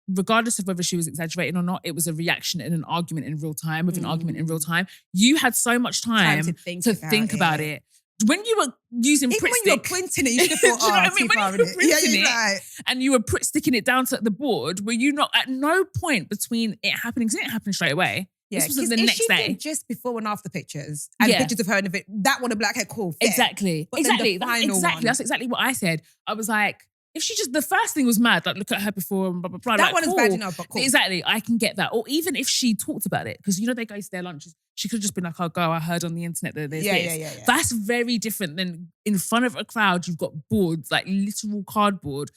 regardless of whether she was exaggerating or not, it was a reaction in an argument in real time, with an argument in real time. You had so much time to think about it. When you were using even Pritt when you were printing it, you should have thought, you know what I mean? When you were printing it, and you were sticking it down to the board, were you not at no point between it happening, because it didn't happen straight away. Yeah, this was the next day. Did just before and after pictures and pictures of her in the video, that would have been like, okay, cool. Fair. Exactly. But That's exactly what I said. I was like, if she just, the first thing was mad, like look at her before and blah, blah, blah. That like, one is bad enough, but cool. Exactly, I can get that. Or even if she talked about it, because you know they go to their lunches, she could have just been like, oh, I heard on the internet that there's this. Yeah. That's very different than in front of a crowd, you've got boards, like literal cardboard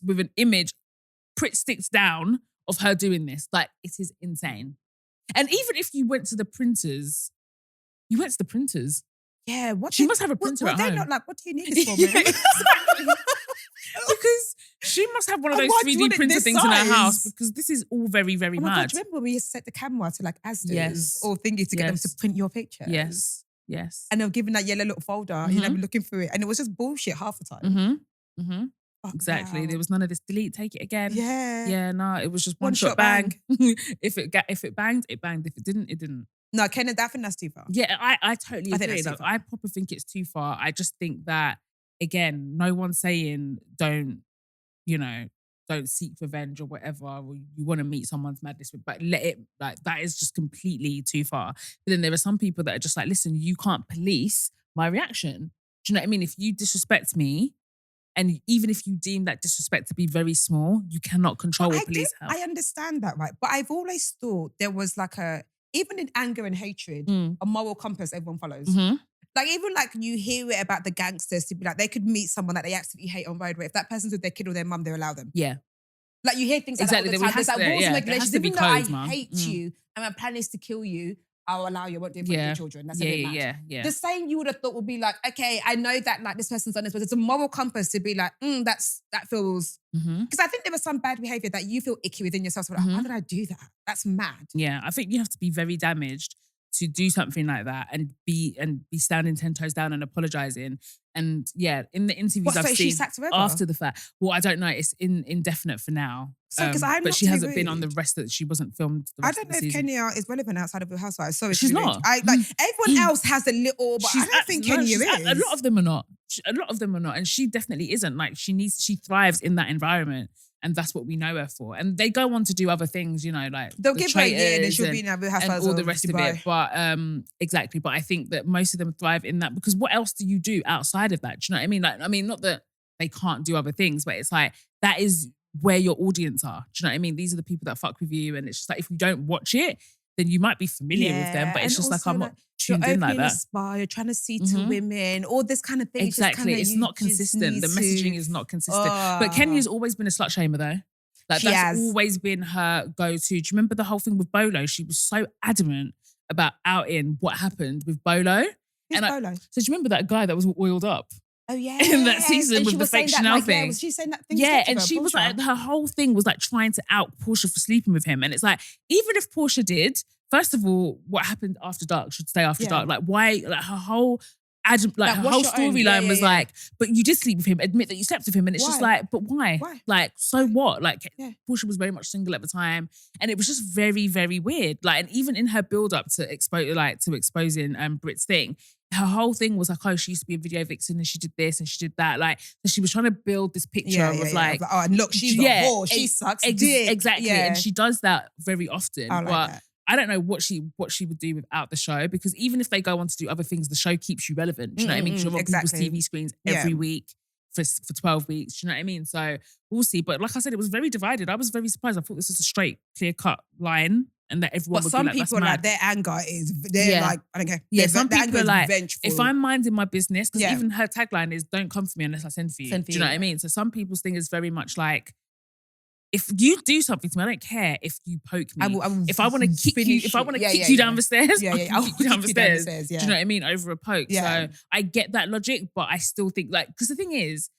with an image, Pritt sticks down of her doing this. Like, it is insane. And even if you went to the printers, Yeah, what? She must have a printer at home. They're not like, what do you need this for, man? Because she must have one of those 3D printer things in her house, because this is all very, very mad. God, do you remember when we set the camera to like Asda's or thingy to get them to print your pictures? Yes. And they were given that yellow little folder, you know, looking through it. And it was just bullshit half the time. Exactly. Wow. There was none of this delete, take it again. Yeah. No, it was just one shot bang. If it banged, it banged. If it didn't, it didn't. No, Kenneth, I think that's too far. Yeah, I totally agree. Like, I proper think it's too far. I just think that, again, no one's saying don't seek revenge or whatever, or you want to meet someone's madness, but let it, like, that is just completely too far. But then there are some people that are just like, listen, you can't police my reaction. Do you know what I mean? If you disrespect me, and even if you deem that disrespect to be very small, you cannot control what police have. I understand that, right? But I've always thought there was like even in anger and hatred, a moral compass everyone follows. Like, even like you hear it about the gangsters to be like, they could meet someone that they absolutely hate on road, where if that person's with their kid or their mum, they allow them. Yeah. Like, you hear things like that all the time. There's like rules and regulations. Even though I hate you and my plan is to kill you, I'll allow you. I won't do it for your children. That's a bit mad. Yeah. The same you would have thought would be like, okay, I know that like this person's done this, but it's a moral compass to be like, that feels... Because I think there was some bad behaviour that you feel icky within yourself. So like, why did I do that? That's mad. Yeah, I think you have to be very damaged to do something like that and be standing 10 toes down and apologising. And yeah, in the interviews I've seen after the fact, well, I don't know, it's indefinite for now. So, but she hasn't been on the rest that she wasn't filmed. I don't know if Kenya is relevant outside of the housewives. Sorry, she's not. Everyone else has a little, but I don't think Kenya is. A lot of them are not. And she definitely isn't. Like, she thrives in that environment. And that's what we know her for. And they go on to do other things, you know, like they'll give her a year and then she'll be in Real Housewives and all the rest of it. But exactly. But I think that most of them thrive in that, because what else do you do outside of that? Do you know what I mean? Like, I mean, not that they can't do other things, but it's like, that is where your audience are. Do you know what I mean? These are the people that fuck with you. And it's just like, if you don't watch it, then you might be familiar with them, but it's just like, I'm not tuned in like that. A spa, you're trying to see to women, all this kind of thing. Exactly. It's not consistent. The messaging is not consistent. But Kenya's always been a slut shamer though. Like, that's always been her go-to. Do you remember the whole thing with Bolo? She was so adamant about outing what happened with Bolo. Who's Bolo? So do you remember that guy that was oiled up? Oh yeah. In that season with the fake Chanel thing. Yeah, was she saying that thing? Yeah, and she was like, her whole thing was like trying to out Portia for sleeping with him. And it's like, even if Portia did, first of all, what happened after dark should stay after dark. Like, why? Like, her whole her whole storyline was like, but you did sleep with him, admit that you slept with him. And it's just like, but why? Like, so what? Like, Portia was very much single at the time. And it was just very, very weird. Like, and even in her build-up to exposing Brit's thing, her whole thing was like, oh, she used to be a video vixen and she did this and she did that. Like, so she was trying to build this picture of like, oh, and look, she's a whore. She sucks dick. Exactly. Yeah. And she does that very often. But I don't know what she would do without the show, because even if they go on to do other things, the show keeps you relevant. Do you know what I mean? Because you're on people's TV screens every week for 12 weeks. Do you know what I mean? So we'll see. But like I said, it was very divided. I was very surprised. I thought this was a straight, clear-cut line. And that everyone would be like, that's mad. But some people, like, their anger is, they're like, I don't care. Yeah, some people are like, vengeful. If I'm minding my business, because even her tagline is, don't come for me unless I send for you. Do you know what I mean? So some people's thing is very much like, if you do something to me, I don't care if you poke me. I will if I want to kick you down the stairs, I'll kick you down the stairs. Do you know what I mean? Over a poke. So I get that logic, but I still think, like, because the thing is,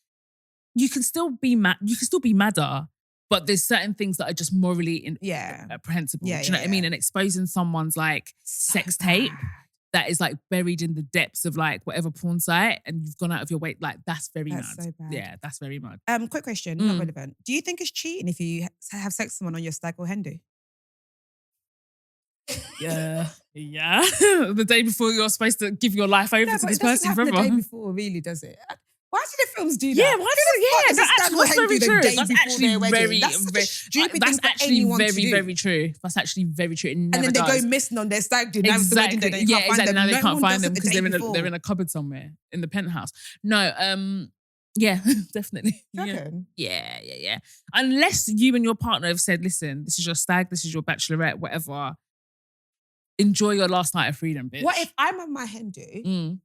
you can still be mad. You can still be madder. But there's certain things that are just morally reprehensible. Do you know what I mean? And exposing someone's like sex tape that is like buried in the depths of like whatever porn site, and you've gone out of your way, like that's very mad. So bad. Yeah, that's very mad. Quick question, not relevant. Do you think it's cheating if you have sex with someone on your stag or hen do? Yeah. The day before you're supposed to give your life over to this person forever. The day before, really, does it? Why do the films do that? Yeah, that's very true. That's actually very true. That's actually very true. And then they go missing on their stag do. Exactly. Now they can't find them because they're in a cupboard somewhere in the penthouse. No, yeah, definitely. Yeah. Unless you and your partner have said, listen, this is your stag, this is your bachelorette, whatever. Enjoy your last night of freedom, bitch. What if I'm on my hen do?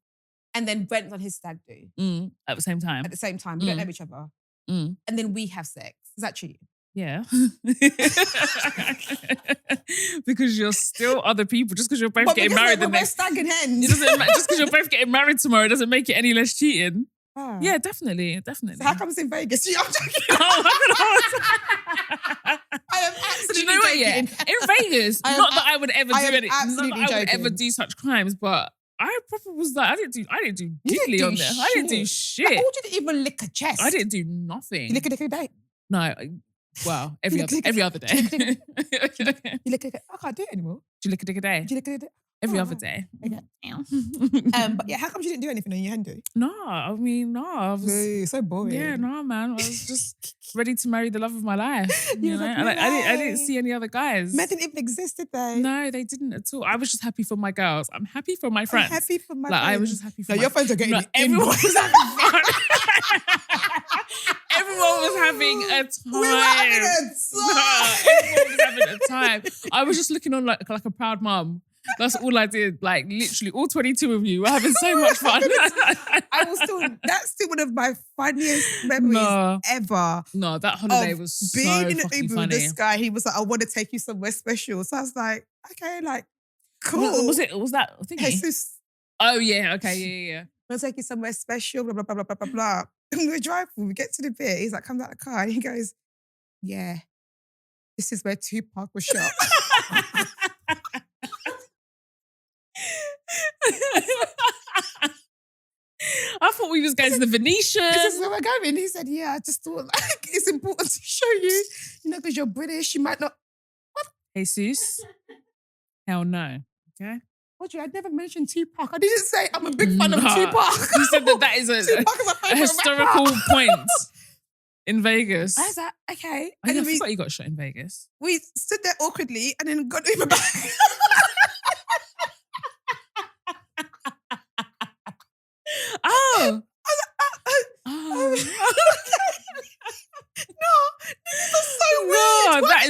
And then Brent's on his stag do. At the same time. We don't know each other. And then we have sex. Is that cheating? Yeah. Because you're still other people. Just because you're both getting married the next... We're stag and hens. Just because you're both getting married tomorrow doesn't make it any less cheating. Yeah, definitely. So how come it's in Vegas? I'm joking. I am absolutely do you know what, joking. In Vegas, not that I would ever do anything. Not that I would ever do such crimes, but I probably was like, I didn't do giggly on there. I didn't do shit. Like, you didn't even lick a chest. I didn't do nothing. You lick a day? No. Well, every other day. You lick a I can't do it anymore. Do you lick a dick a day? Do you lick a day? Every other day. Okay. But yeah, how come you didn't do anything on your hen do? No, I mean, no. I was so boring. Yeah, no, man. I was just ready to marry the love of my life. You know? I didn't see any other guys. Men didn't even exist, did they? No, they didn't at all. I was just happy for my girls. I'm happy for my friends. I'm happy for my friends. I was just happy for your friends are getting everyone was having fun. Everyone was having a time. We were having a time. Everyone was having a time. I was just looking on like a proud mum. That's all I did. Like literally all 22 of you were having so much fun. That's still one of my funniest memories ever. No, that holiday was so being in an fucking Uber funny. with this guy. He was like, I want to take you somewhere special. So I was like, okay, like, cool. Was that thingy? Jesus. Oh yeah, okay, yeah. I'll take you somewhere special, blah, blah, blah, blah, blah, blah, blah. And we're driving, we get to the bit. He's like, comes out the car and he goes, yeah, this is where Tupac was shot. I thought we was going to the Venetian. This is where we're going. He said, yeah, I just thought like it's important to show you, because you're British, you might not. What? Jesus. Hell no. Okay. Audrey, I'd never mentioned Tupac. I didn't say I'm a big fan of Tupac. You said that is a historical point in Vegas. I was like, okay. I forgot you got shot in Vegas. We stood there awkwardly and then got Uber back. Oh. No, this is so weird. That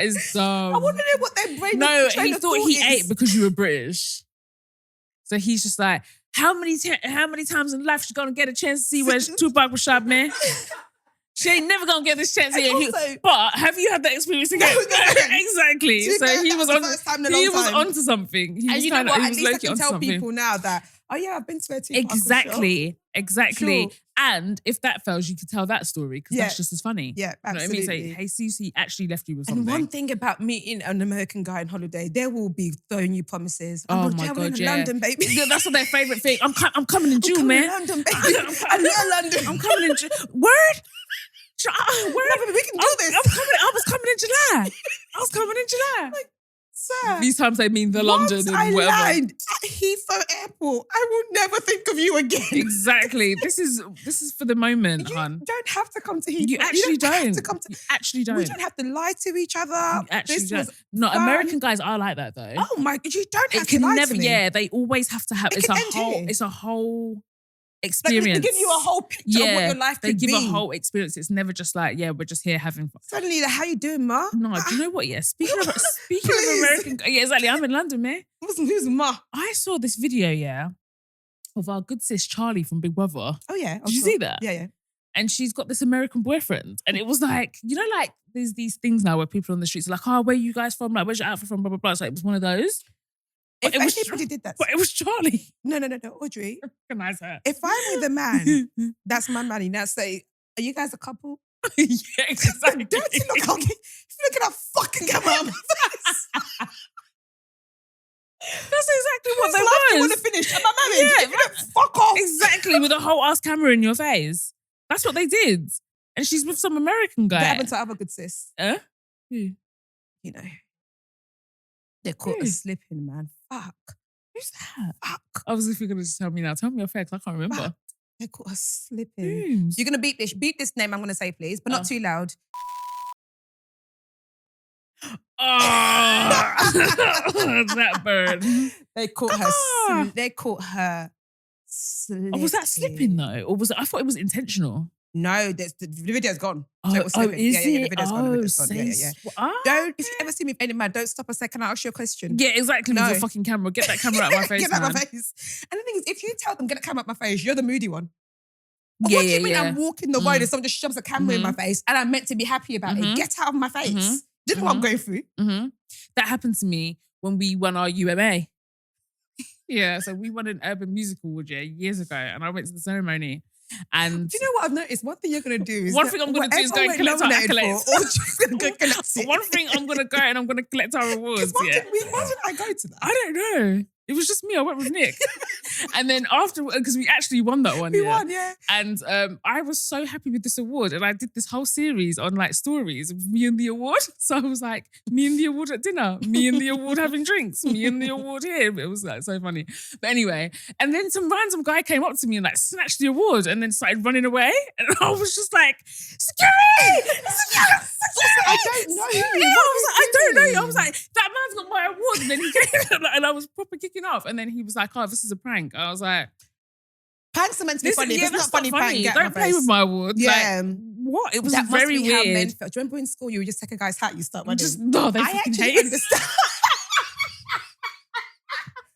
is dumb. I want to know what their brain. No, he thought he ate because you were British. So he's just like, how many times in life she gonna get a chance to see where Tupac was shot, man? She ain't never gonna get this chance again. But have you had that experience again? Exactly. So he was onto something. He was at least I can tell people now that, oh yeah, I've been to where Tupac was shot. Exactly. Exactly. Sure. And if that fails, you could tell that story because that's just as funny. Yeah, absolutely. You know what I mean? Say, hey, Susie actually left you with something. And one thing about meeting an American guy on holiday, there will be throwing you promises. Oh my God, yeah. London, baby. That's their favourite thing. I'm coming in June, man. London, baby. I love London. I'm coming in June. Word? No, baby, we can do this. I was coming in July. I was coming in July. Like, sir. These times they mean the London and whatever. I land at Heathrow Airport, I will never think of you again. Exactly. This is for the moment, you hon. Don't have to come to Heathrow. You actually don't. Have to come to, you actually don't. We don't have to lie to each other. You actually don't. No, American guys are like that though. Oh my God, you don't have to lie to me. Yeah, they always have to have. It's a whole experience. Like, they give you a whole picture of what your life could be. They give a whole experience. It's never just like, yeah, we're just here having fun. Suddenly, how you doing, Ma? No, do you know what? Yeah, speaking of American, yeah, exactly. I'm in London, man. Who's Ma? I saw this video, yeah, of our good sis Charlie from Big Brother. Oh yeah, did you see that? Yeah. And she's got this American boyfriend, and it was like, you know, like there's these things now where people on the streets are like, oh, where are you guys from? Like, where's your outfit from? Blah blah blah. So it was one of those. If anybody did that. But it was Charlie. No, Audrey. Recognize her. If I'm with a man, that's my money. Now say, are you guys a couple? Yeah, exactly. Dirty look. Look at that fucking camera on my face. That's exactly what they want. You want to finish. Am I married? Yeah, fuck off. Exactly, with a whole ass camera in your face. That's what they did. And she's with some American guy. That happened to other good sis. Who? You know. They're caught us slipping, man. Fuck. Who's that? Fuck. I was if you're going to tell me now. Tell me your facts. I can't remember. Fuck. They're caught us slipping. Who's? You're going to beep this. Beep this name I'm going to say, please, but not too loud. Oh, that bird. They caught her. They caught her slipping. Oh, was that slipping though? Or was it? I thought it was intentional. No, the video's gone. Oh, so it was slipping. Is yeah, it? The video's gone. The video's gone. Yeah. Don't. If you ever see me with any man, don't stop a second. I'll ask you a question. Yeah, exactly. No. With your fucking camera. Get that camera out of my face. Get out of my face. And the thing is, if you tell them, get a camera out my face, you're the moody one. Yeah, what do you mean I'm walking the road and someone just shoves a camera in my face and I'm meant to be happy about it? Get out of my face. Do you know what I'm going through? That happened to me when we won our UMA. Yeah, so we won an urban music award years ago, and I went to the ceremony. And do you know what I've noticed? One thing you're going to do is... One thing I'm going to do is go and collect our accolades. One thing I'm going to go and I'm going to collect our awards. Why did I go to that? I don't know. It was just me. I went with Nick. And then after, because we actually won that one. We won, yeah. And I was so happy with this award. And I did this whole series on like stories of me and the award. So I was like, me and the award at dinner, me and the award having drinks, me and the award here. It was like so funny. But anyway, and then some random guy came up to me and like snatched the award and then started running away. And I was just like, security! I don't know you. I don't know you. I was like, that man's got my award. And then he came and I was proper kicking off. And then he was like, oh, this is a prank. I was like, pranks are meant to be funny. If it's not funny, prank, don't play with my award. Yeah. Like, what? It was that very must be weird. How men felt. Do you remember in school you would just take a guy's hat, you start running? I actually understand.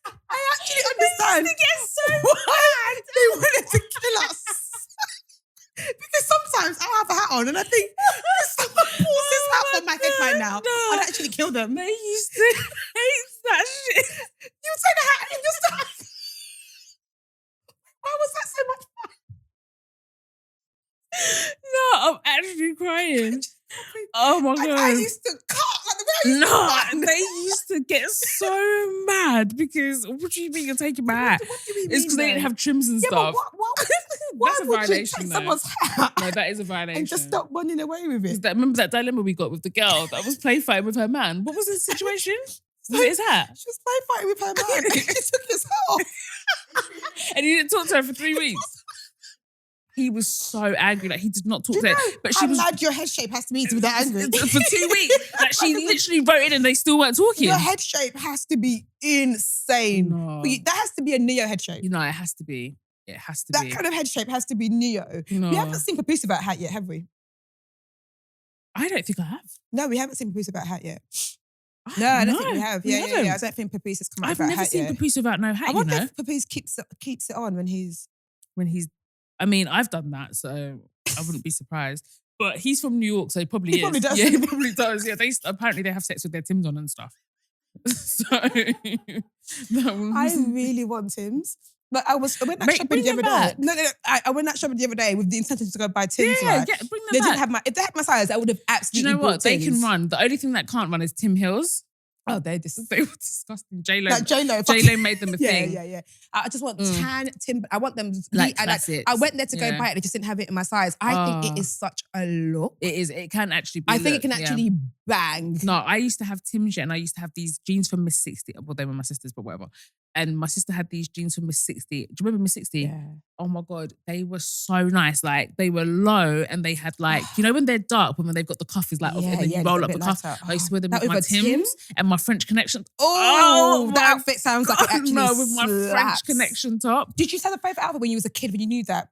I actually understand. They get so mad. They wanted to kill us. Because sometimes I have a hat on and I think, if someone pulls this hat on my head right now, I'd actually kill them. They used to hate that shit. You take the hat and you just start. Why was that so much fun? No, I'm actually crying. Oh my God. I used to cut like the way I used to cut. They used to get so mad because what do you mean you're taking my hat? What do you mean? It's because they didn't have trims and stuff. But why That's a would violation, you take though. someone's hat? No, that is a violation. And just stop running away with it. Remember that dilemma we got with the girl that was play fighting with her man? What was the situation? Was it his hat? She was play fighting with her man and he took his hat off. And he didn't talk to her for 3 weeks. He was so angry, like he did not talk to her. But she was mad your head shape has to be to be that angry. For 2 weeks. Like she literally wrote in and they still weren't talking. Your head shape has to be insane. No. That has to be a Neo head shape. You know, it has to be. It has to be. That kind of head shape has to be Neo. No. We haven't seen Papoose about hat yet, have we? I don't think I have. No, we haven't seen Papoose about hat yet. I don't think we have. Yeah. I don't think Papoose has come out about hat yet. I've never seen Papoose without no hat, I wonder if Papoose keeps it on when he's... I mean, I've done that, so I wouldn't be surprised. But he's from New York, so he probably is. Probably does. Yeah, he probably does. Yeah, apparently they have sex with their Timbs on and stuff. So I really want Timbs. Like I went out shopping the other day. No, I went out shopping the other day with the intention to go buy Tim's. Yeah, right? bring them They back. didn't have if they had my size, I would have absolutely. Do you know what? They can run. The only thing that can't run is Tim Hills. Oh, they were disgusting. J-Lo. Like J-Lo made them a thing. Yeah. I just want tan Tim. I want them classics. I went there to go buy it. They just didn't have it in my size. I think it is such a look. It is. It can actually be. I think it can actually bang. No, I used to have Tim's and I used to have these jeans from Miss 60. Well, they were my sisters, but whatever. And my sister had these jeans from Miss 60. Do you remember Miss 60? Yeah. Oh my God. They were so nice. Like they were low and they had like, you know, when they're dark, when they've got the cuff is like off and then you roll up the cuff. I used to wear them with my Tims and my French Connection. Oh, the outfit sounds like it actually with my French Connection top. Did you have a favourite outfit when you was a kid, when you knew that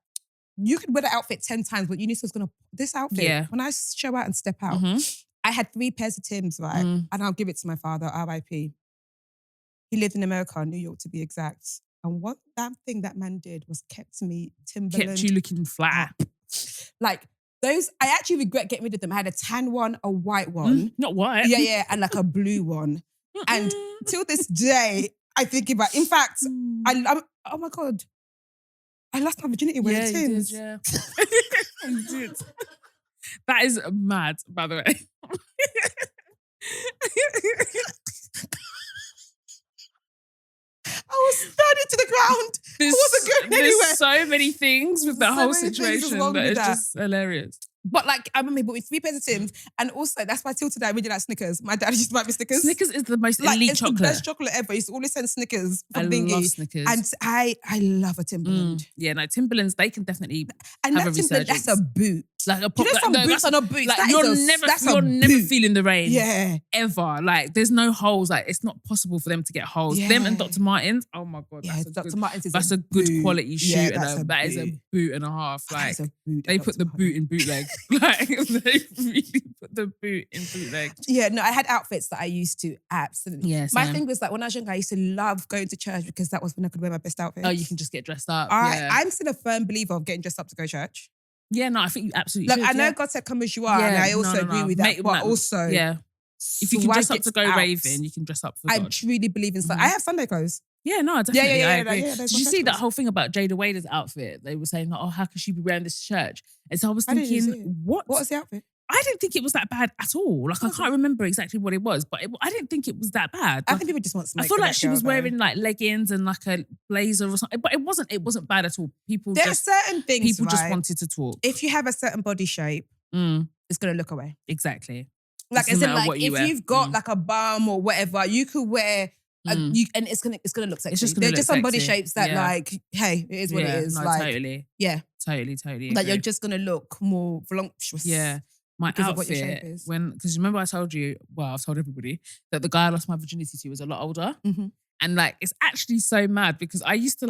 you could wear the outfit 10 times, but you knew someone's this outfit, when I show out and step out, I had 3 pairs of Tims, right? And I'll give it to my father, R.I.P. He lived in America, New York to be exact. And one damn thing that man did was kept me Timberland. Kept you looking flat. Like those, I actually regret getting rid of them. I had a tan one, a white one. Not white. Yeah, and like a blue one. And till this day, I think about, in fact, I'm oh my God. I lost my virginity wearing Tims. Yeah, you did. That is mad, by the way. I was standing to the ground. I wasn't going anywhere. There's so many things with the whole situation that is just hilarious. But like, I remember he bought me 3 pairs of Tims, and also that's why till today I really like Snickers. My dad used to buy me Snickers. Snickers is the most elite chocolate. It's the best chocolate ever. He used to always send Snickers from Bingy. I love Snickers. And I love a Timberland. Yeah, no, Timberlands, they can definitely and have a Timberland, resurgence. that's a boot. Like a you know some boots are not boots. Like that you're never feeling the rain. Yeah. Ever. Like there's no holes. Like it's not possible for them to get holes. Yeah. Them and Dr. Martens, oh my God. Yeah, Dr. Martens is that's a good quality shoe. Yeah, that is a boot and a half. Like boot, they put the boot in bootleg. Like they really put the boot in bootleg. Yeah, no, I had outfits that I used to absolutely. Yeah, my thing was like when I was younger, I used to love going to church because that was when I could wear my best outfit. Oh, you can just get dressed up. I'm still a firm believer of getting dressed up to go to church. Yeah, no, I think you absolutely should. I know God said come as you are, and I also agree with that. But also, if you can dress up to go raving, you can dress up for God. I truly believe in Sunday. I have Sunday clothes. Yeah, no, definitely. I agree. Did you see that whole thing about Jada Wader's outfit? They were saying, oh, how could she be wearing this to church? And so I was thinking, what? What was the outfit? I didn't think it was that bad at all. Like, I can't remember exactly what it was, but I didn't think it was that bad. I think people just want to. I feel like she was wearing like leggings and like a blazer or something, but it wasn't bad at all. There are certain things. People just wanted to talk. If you have a certain body shape, it's gonna look away. Exactly. Like, as in, like, if you've got like a bum or whatever, you could wear. And it's gonna look sexy. There's just some body shapes that like, hey, it is what it is. No, like, totally. Yeah. Totally. Like agree. you're just gonna look more voluptuous. Yeah. My outfit, because remember I told you, well, I've told everybody, that the guy I lost my virginity to was a lot older. And like, it's actually so mad because I used to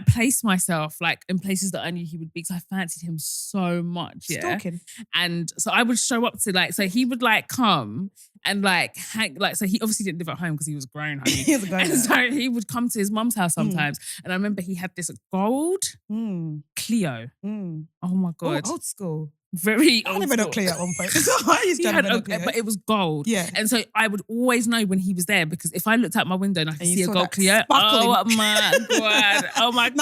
place myself like in places that I knew he would be because I fancied him so much. Yeah. Stalking. And so I would show up to like, so he would like come and like hang, like, so he obviously didn't live at home because he was grown. Honey. He was grown. And so he would come to his mum's house sometimes. And I remember he had this gold Clio. Oh my God. Old school. Very old. I never got Clio at one point. I used to have but it was gold. Yeah. And so I would always know when he was there because if I looked out my window and I could see a gold Clio, sparkling. oh my God. Oh my God.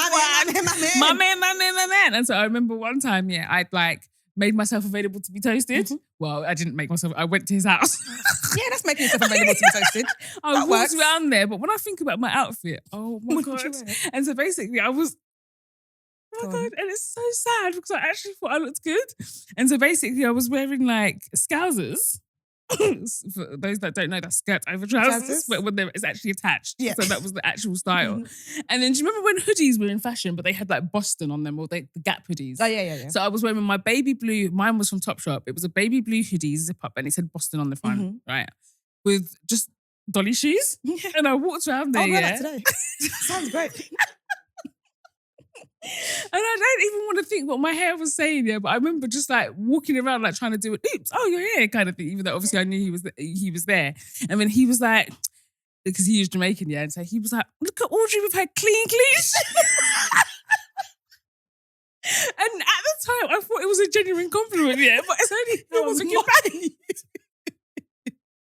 My man. And so I remember one time, I'd like made myself available to be toasted. Well, I didn't make myself, I went to his house. Yeah, that's making yourself available to be toasted. I walked around there, but when I think about my outfit, oh my What God. did you wear? And so basically I was, oh my God, and it's so sad because I actually thought I looked good. And so basically I was wearing like scousers. For those that don't know, that's skirt over trousers, but when it's actually attached. Yeah. So that was the actual style. And then do you remember when hoodies were in fashion, but they had like Boston on them or the Gap hoodies? Oh, yeah. So I was wearing my baby blue, mine was from Topshop. It was a baby blue hoodie, zip up, and it said Boston on the front, right? With just dolly shoes. Yeah. And I walked around there. I'll wear that today. Sounds great. And I don't even want to think what my hair was saying, but I remember just like walking around like trying to do it, oops, oh, you're here kind of thing, even though obviously I knew he was there. And then he was like, because he was Jamaican, and so he was like, look at Audrey with her clean cleats. And at the time, I thought it was a genuine compliment, but it's only now I'm looking back.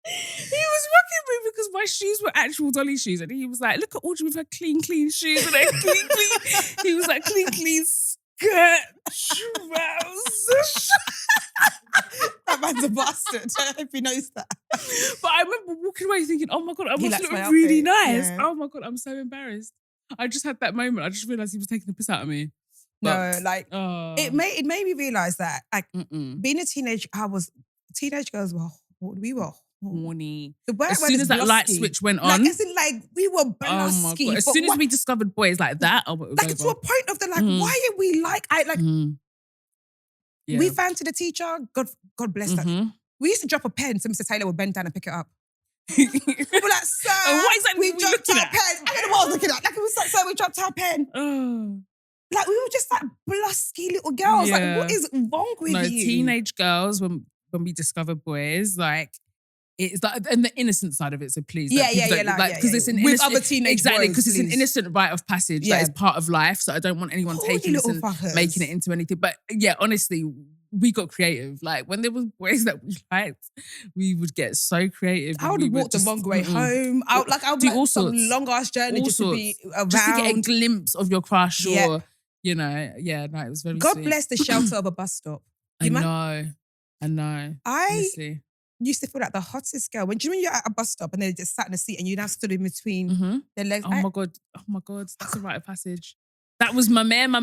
He was mocking me because my shoes were actual dolly shoes. And he was like, look at Audrey with her clean shoes. And then clean. He was like, clean skirt, trousers. That man's a bastard. I hope he knows that. But I remember walking away thinking, oh my God, I must look my really outfit. nice. Yeah. Oh my God, I'm so embarrassed. I just had that moment. I just realised he was taking the piss out of me. But, it made me realise that being a teenage, teenage girls we were horny. The word as soon as that light switch went on. As in we were blusky. Oh my God. As soon as we discovered boys like that, it was over. To a point of why are we we fancied a teacher, God bless that. We used to drop a pen, so Mr. Taylor would bend down and pick it up. We were like, sir, what exactly we dropped our pen. I don't know what I was looking at. It was like, sir, we dropped our pen. We were just blusky little girls. Yeah. What is wrong with you? Teenage girls, when we discover boys, it's and the innocent side of it. So please, because it's an with other teenage exactly because it's an please. innocent rite of passage that is part of life. So I don't want anyone taking this and making it into anything. But yeah, honestly, we got creative. When there was boys that we liked, we would get so creative. I would have walked the wrong way home. I would do all some sorts. long ass journey just to be around, just to get a glimpse of your crush or it was very. God sweet. bless the shelter of a bus stop. I know. Honestly. Used to feel like the hottest girl. When you're at a bus stop and they just sat in a seat and you now stood in between their legs. Oh my God, that's a rite of passage. That was my man. Oh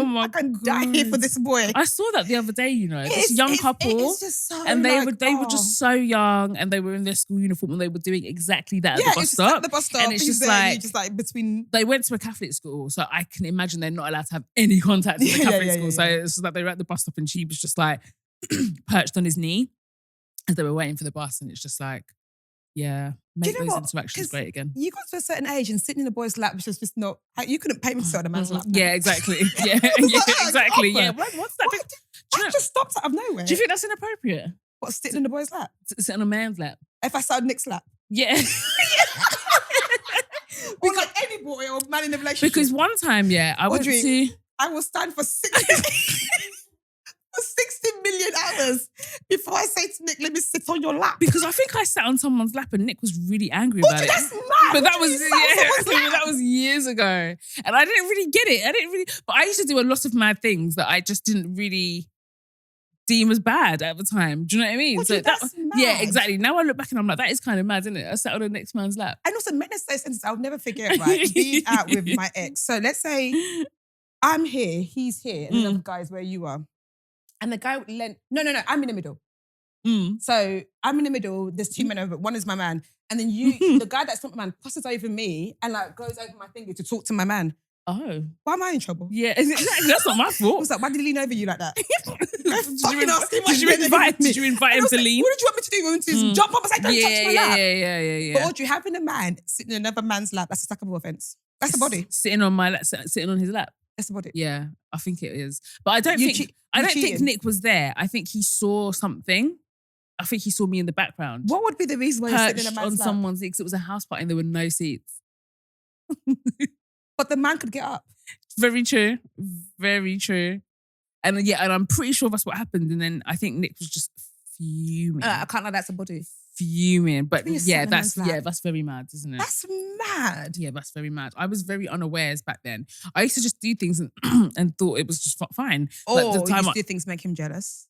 my God. I can die here for this boy. I saw that the other day, this young couple. It's just so and they were just so young and they were in their school uniform and they were doing exactly that at the bus stop. At the bus stop. And it's just between. They went to a Catholic school, so I can imagine they're not allowed to have any contact with the Catholic school. So it's just they were at the bus stop and she was just perched on his knee as they were waiting for the bus, and it's just make those interactions great again. You got to a certain age and sitting in a boy's lap was just not. You couldn't pay me to sit on a man's lap. Yeah, exactly. Yeah, exactly. Yeah, what's that? I just stopped out of nowhere. Do you think that's inappropriate? What, sitting in a boy's lap? Sit on a man's lap. If I sat on Nick's lap? Yeah. Or any boy or man in a relationship. Because one time, I went to. I will stand for 60 million hours before I say to Nick, let me sit on your lap. Because I think I sat on someone's lap and Nick was really angry about it. That's mad. But that was years ago. And I didn't really get it. But I used to do a lot of mad things that I just didn't really deem as bad at the time. Do you know what I mean? That's mad. Yeah, exactly. Now I look back and I'm like, that is kind of mad, isn't it? I sat on the next man's lap. And also, men are so sensitive. I'll never forget, being out with my ex. So let's say I'm here, he's here, and another guy's where you are. And the guy No, I'm in the middle. So I'm in the middle, there's two men over, one is my man. And then the guy that's not my man, crosses over me and goes over my finger to talk to my man. Oh. Why am I in trouble? Yeah, exactly. That's not my fault. I was like, why did he lean over you like that? Did you invite him to lean? What did you want me to do? You want me to jump up and say, don't touch my lap? Yeah. But Audrey, having a man sitting in another man's lap, that's a sackable offence. That's the body. Sitting on my lap, sitting on his lap. That's the body. Yeah, I think it is. But I don't think Nick was there. I think he saw something. I think he saw me in the background. What would be the reason why you're sitting in a man's on lap? someone's seat? Because it was a house party and there were no seats. But the man could get up. Very true. Very true. And I'm pretty sure that's what happened. And then I think Nick was just fuming. I can't lie, that's a body. Fuming. But that's very mad, isn't it? That's mad. Yeah, that's very mad. I was very unawares back then. I used to just do things and thought it was just fine. Or you used to do things to make him jealous.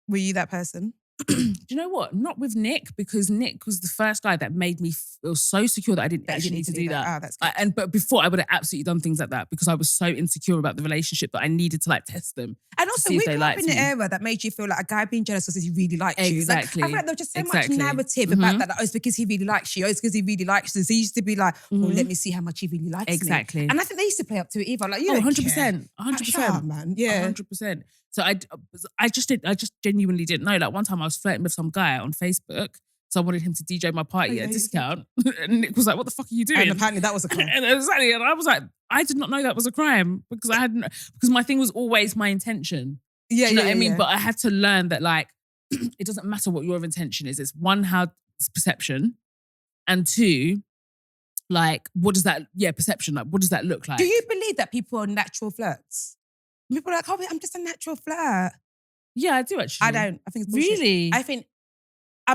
Were you that person? Do you know what? Not with Nick, because Nick was the first guy that made me feel so secure that I didn't need to do that. Oh, that's good. But before, I would have absolutely done things like that because I was so insecure about the relationship that I needed to test them. And also, we grew up in the era that made you feel like a guy being jealous because he really liked you. Exactly. I feel like there was just so much narrative about that. It's because he really likes you. It's because he really likes you. So he used to be like, let me see how much he really likes me. Exactly. And I think they used to play up to it either. Like, 100%. 100%. Man. Yeah. 100%. So I just genuinely didn't know. Like one time I was flirting with some guy on Facebook. So I wanted him to DJ my party at a discount. And Nick was like, what the fuck are you doing? And apparently that was a crime. And I was like, I did not know that was a crime because because my thing was always my intention. Yeah, do you know what I mean? But I had to learn that it doesn't matter what your intention is. It's one, how it's perception. And two, perception. What does that look like? Do you believe that people are natural flirts? People are like, I'm just a natural flirt. Yeah, I do actually. I don't. I think it's bullshit. Really? I think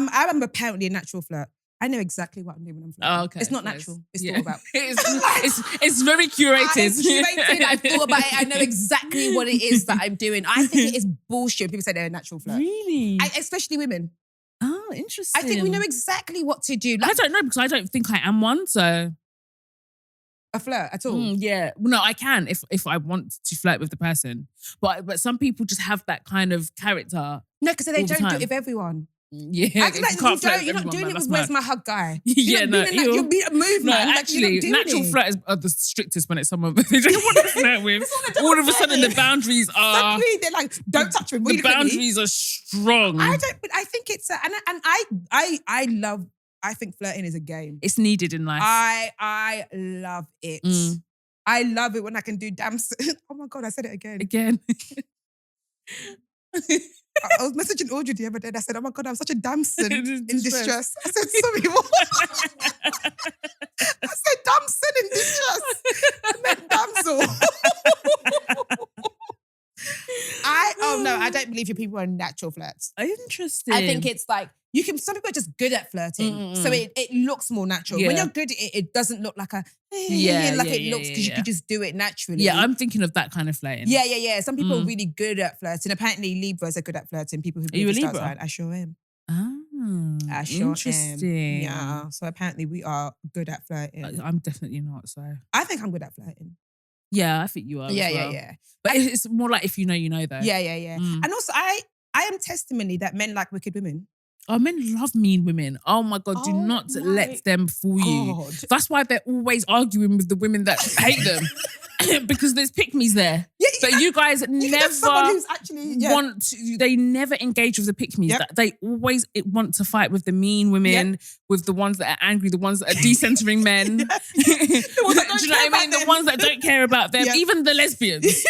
I'm apparently a natural flirt. I know exactly what I'm doing when I'm flirting. Oh, okay. It's not natural. It's thought about. it's very curated. It's curated. I've thought about it. I know exactly what it is that I'm doing. I think it is bullshit. People say they're a natural flirt. Really? Especially women. Oh, interesting. I think we know exactly what to do. I don't know because I don't think I am one. So a flirt at all? Yeah. No, I can if I want to flirt with the person. But some people just have that kind of character. No, because they don't do it with everyone. Yeah, you're not doing it with where's my hug guy. You're You're being a move, no, man. actually, natural flirts are the strictest when it's someone they don't want to flirt with. All of a sudden, the boundaries are. Suddenly, they're like, don't touch me. The boundaries are strong. I think it's I think flirting is a game. It's needed in life. I love it. I love it when I can do oh my God, I said it again. I was messaging Audrey the other day and I said, oh my God, I'm such a damson in distress. I said, sorry, what? I said damson in distress. I meant damsel. I don't believe you people are natural flirts. Interesting. I think it's like, some people are just good at flirting. So it looks more natural. Yeah. When you're good at it, it doesn't look like it looks because you can just do it naturally. Yeah, I'm thinking of that kind of flirting. Yeah. Some people are really good at flirting. Apparently Libras are good at flirting. People who are you a Libra? Sign, I sure am. I sure interesting. am. Yeah. So apparently we are good at flirting. I'm definitely not, so. I think I'm good at flirting. Yeah, I think you are. Yeah. But it's more like if you know though. Yeah. And also I am testimony that men like wicked women. Oh, men love mean women. Oh my God, do not let them fool you. That's why they're always arguing with the women that hate them. Because there's pick-me's there. But you guys they never engage with the pick-me's. Yep. They always want to fight with the mean women, with the ones that are angry, the ones that are decentering men. Do you know what I mean? The ones that don't care about them, even the lesbians.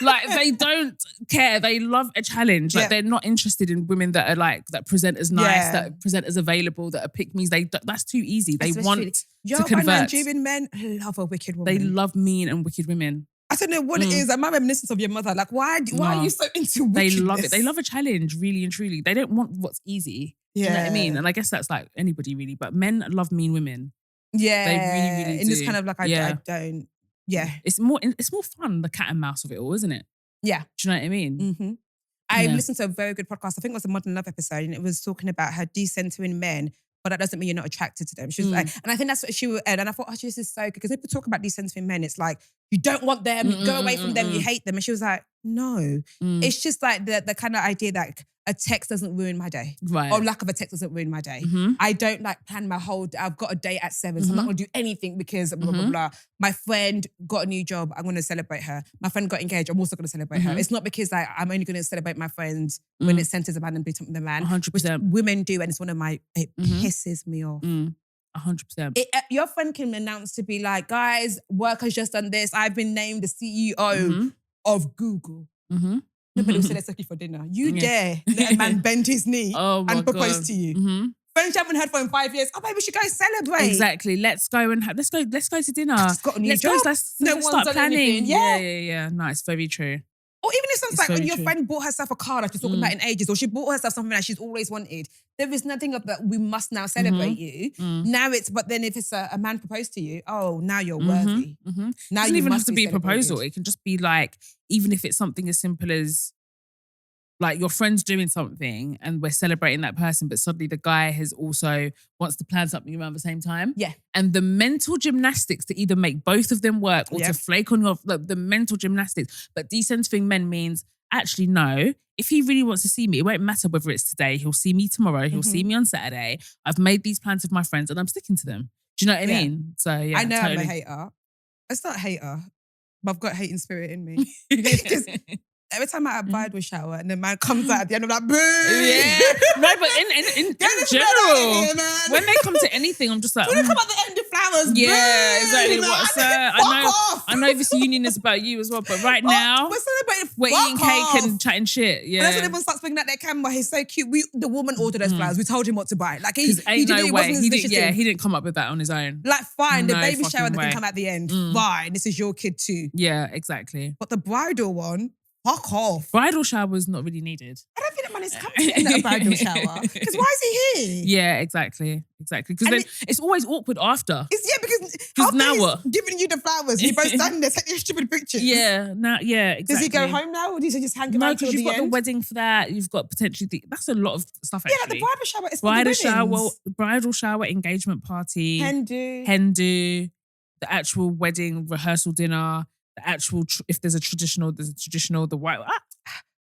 Like, they don't care. They love a challenge. Like, they're not interested in women that are like, that present as nice, that present as available, that are pick-me's. That's too easy. They want to convert. Nigerian men love a wicked woman. They love mean and wicked women. I don't know what it is. Like, my reminiscence of your mother. Like, why are you so into wickedness? They love it. They love a challenge, really and truly. They don't want what's easy. Yeah. You know what I mean? And I guess that's like anybody really. But men love mean women. Yeah. They really, really do. In this kind of like, I don't. Yeah. It's more fun, the cat and mouse of it all, isn't it? Yeah. Do you know what I mean? Mm-hmm. I listened to a very good podcast. I think it was a Modern Love episode, and it was talking about her decentering men, but that doesn't mean you're not attracted to them. She was like, and I think that's what she would end. And I thought, this is so good. Because people talk about decentering men, it's like, you don't want them, you go away from them, you hate them. And she was like, no. It's just like the kind of idea that a text doesn't ruin my day. Right. Or lack of a text doesn't ruin my day. I don't like plan my whole day. I've got a day at 7, so I'm not going to do anything because blah, blah, blah. My friend got a new job. I'm going to celebrate her. My friend got engaged. I'm also going to celebrate her. It's not because I'm only going to celebrate my friends when it centers about them doing something with a man. 100%. Women do, and it's one of my, it pisses me off. 100%. Your friend can announce to be like, guys, work has just done this. I've been named the CEO of Google. Nobody will say let's take you for dinner. You dare let a man bend his knee and propose to you. Friends you haven't heard for in 5 years. Oh, baby, we should go celebrate. Exactly. Let's go to dinner. I just got a new job. Let's start planning. Yeah. No, it's very true. Or even if something like when your friend bought herself a car that she's talking about in ages, or she bought herself something that she's always wanted, there is nothing of that we must now celebrate you. Now but then if it's a man proposed to you, now you're worthy. Now it doesn't even have to be a proposal. It can just be like, even if it's something as simple as like your friend's doing something and we're celebrating that person, but suddenly the guy wants to plan something around the same time. Yeah. And the mental gymnastics to either make both of them work or to flake on the mental gymnastics. But decentering men means, actually, no, if he really wants to see me, it won't matter whether it's today. He'll see me tomorrow. He'll see me on Saturday. I've made these plans with my friends and I'm sticking to them. Do you know what I mean? So yeah, I know totally. I'm a hater. It's not a hater, but I've got hating spirit in me. Because every time I have bridal shower and the man comes out at the end, I'm like, boo! Yeah. No, but in general, when they come to anything, I'm just like, when they come at the end of flowers, yeah, boo! exactly. I know this union is about you as well, but right now, we're eating cake and chatting shit. Yeah. And that's when everyone starts bringing out their camera. He's so cute. The woman ordered those flowers. We told him what to buy. Like, he didn't come up with that on his own. Like, fine, the baby shower that can come at the end. Fine, this is your kid too. Yeah, exactly. But the bridal one, fuck off. Bridal shower was not really needed. I don't think that man needs to come to the end of a bridal shower. Because why is he here? Yeah, exactly. Because then it's always awkward after. Because now he's what? giving you the flowers, you both standing there taking stupid pictures. Yeah, exactly. Does he go home now, or does he just hang around till the end? No, because you've got the wedding for that. You've got potentially that's a lot of stuff. Actually, like the bridal shower. It's bridal shower, engagement party, hen do, the actual wedding rehearsal dinner, the actual if there's a traditional, the white.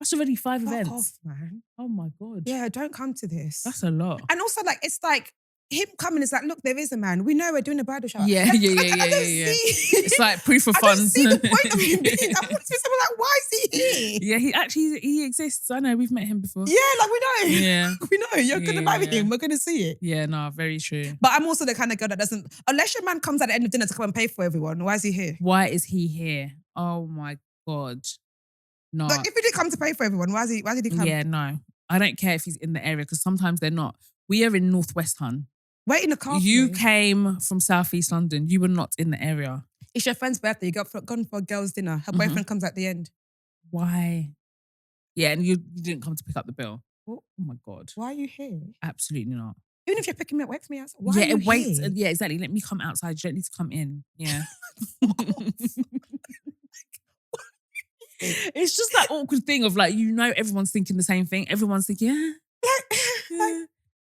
That's already 5 events. Off, man. Oh my God. Yeah, don't come to this. That's a lot. And also, like, it's like him coming is like, look, there is a man. We know we're doing a bridal shower. Yeah. I don't see. It's like proof of funds. I don't see the point of him being. I want to be someone like, why is he here? Yeah, he exists. I know, we've met him before. Yeah, like we know. Yeah. We know. You're gonna marry him. We're gonna see it. Yeah, no, very true. But I'm also the kind of girl that doesn't, unless your man comes at the end of dinner to come and pay for everyone, why is he here? Why is he here? Oh my God. No. Like, if he did come to pay for everyone, why did he come? Yeah, no. I don't care if he's in the area because sometimes they're not. We are in Northwest, hun. Wait in the car. You came from Southeast London. You were not in the area. It's your friend's birthday. You gone for a girl's dinner. Her boyfriend comes at the end. Why? Yeah, and you didn't come to pick up the bill. Oh my God. Why are you here? Absolutely not. Even if you're picking me up, wait for me outside. Why are you here? Yeah, exactly. Let me come outside. You don't need to come in. Yeah. It's just that awkward thing of like, everyone's thinking the same thing. Everyone's thinking,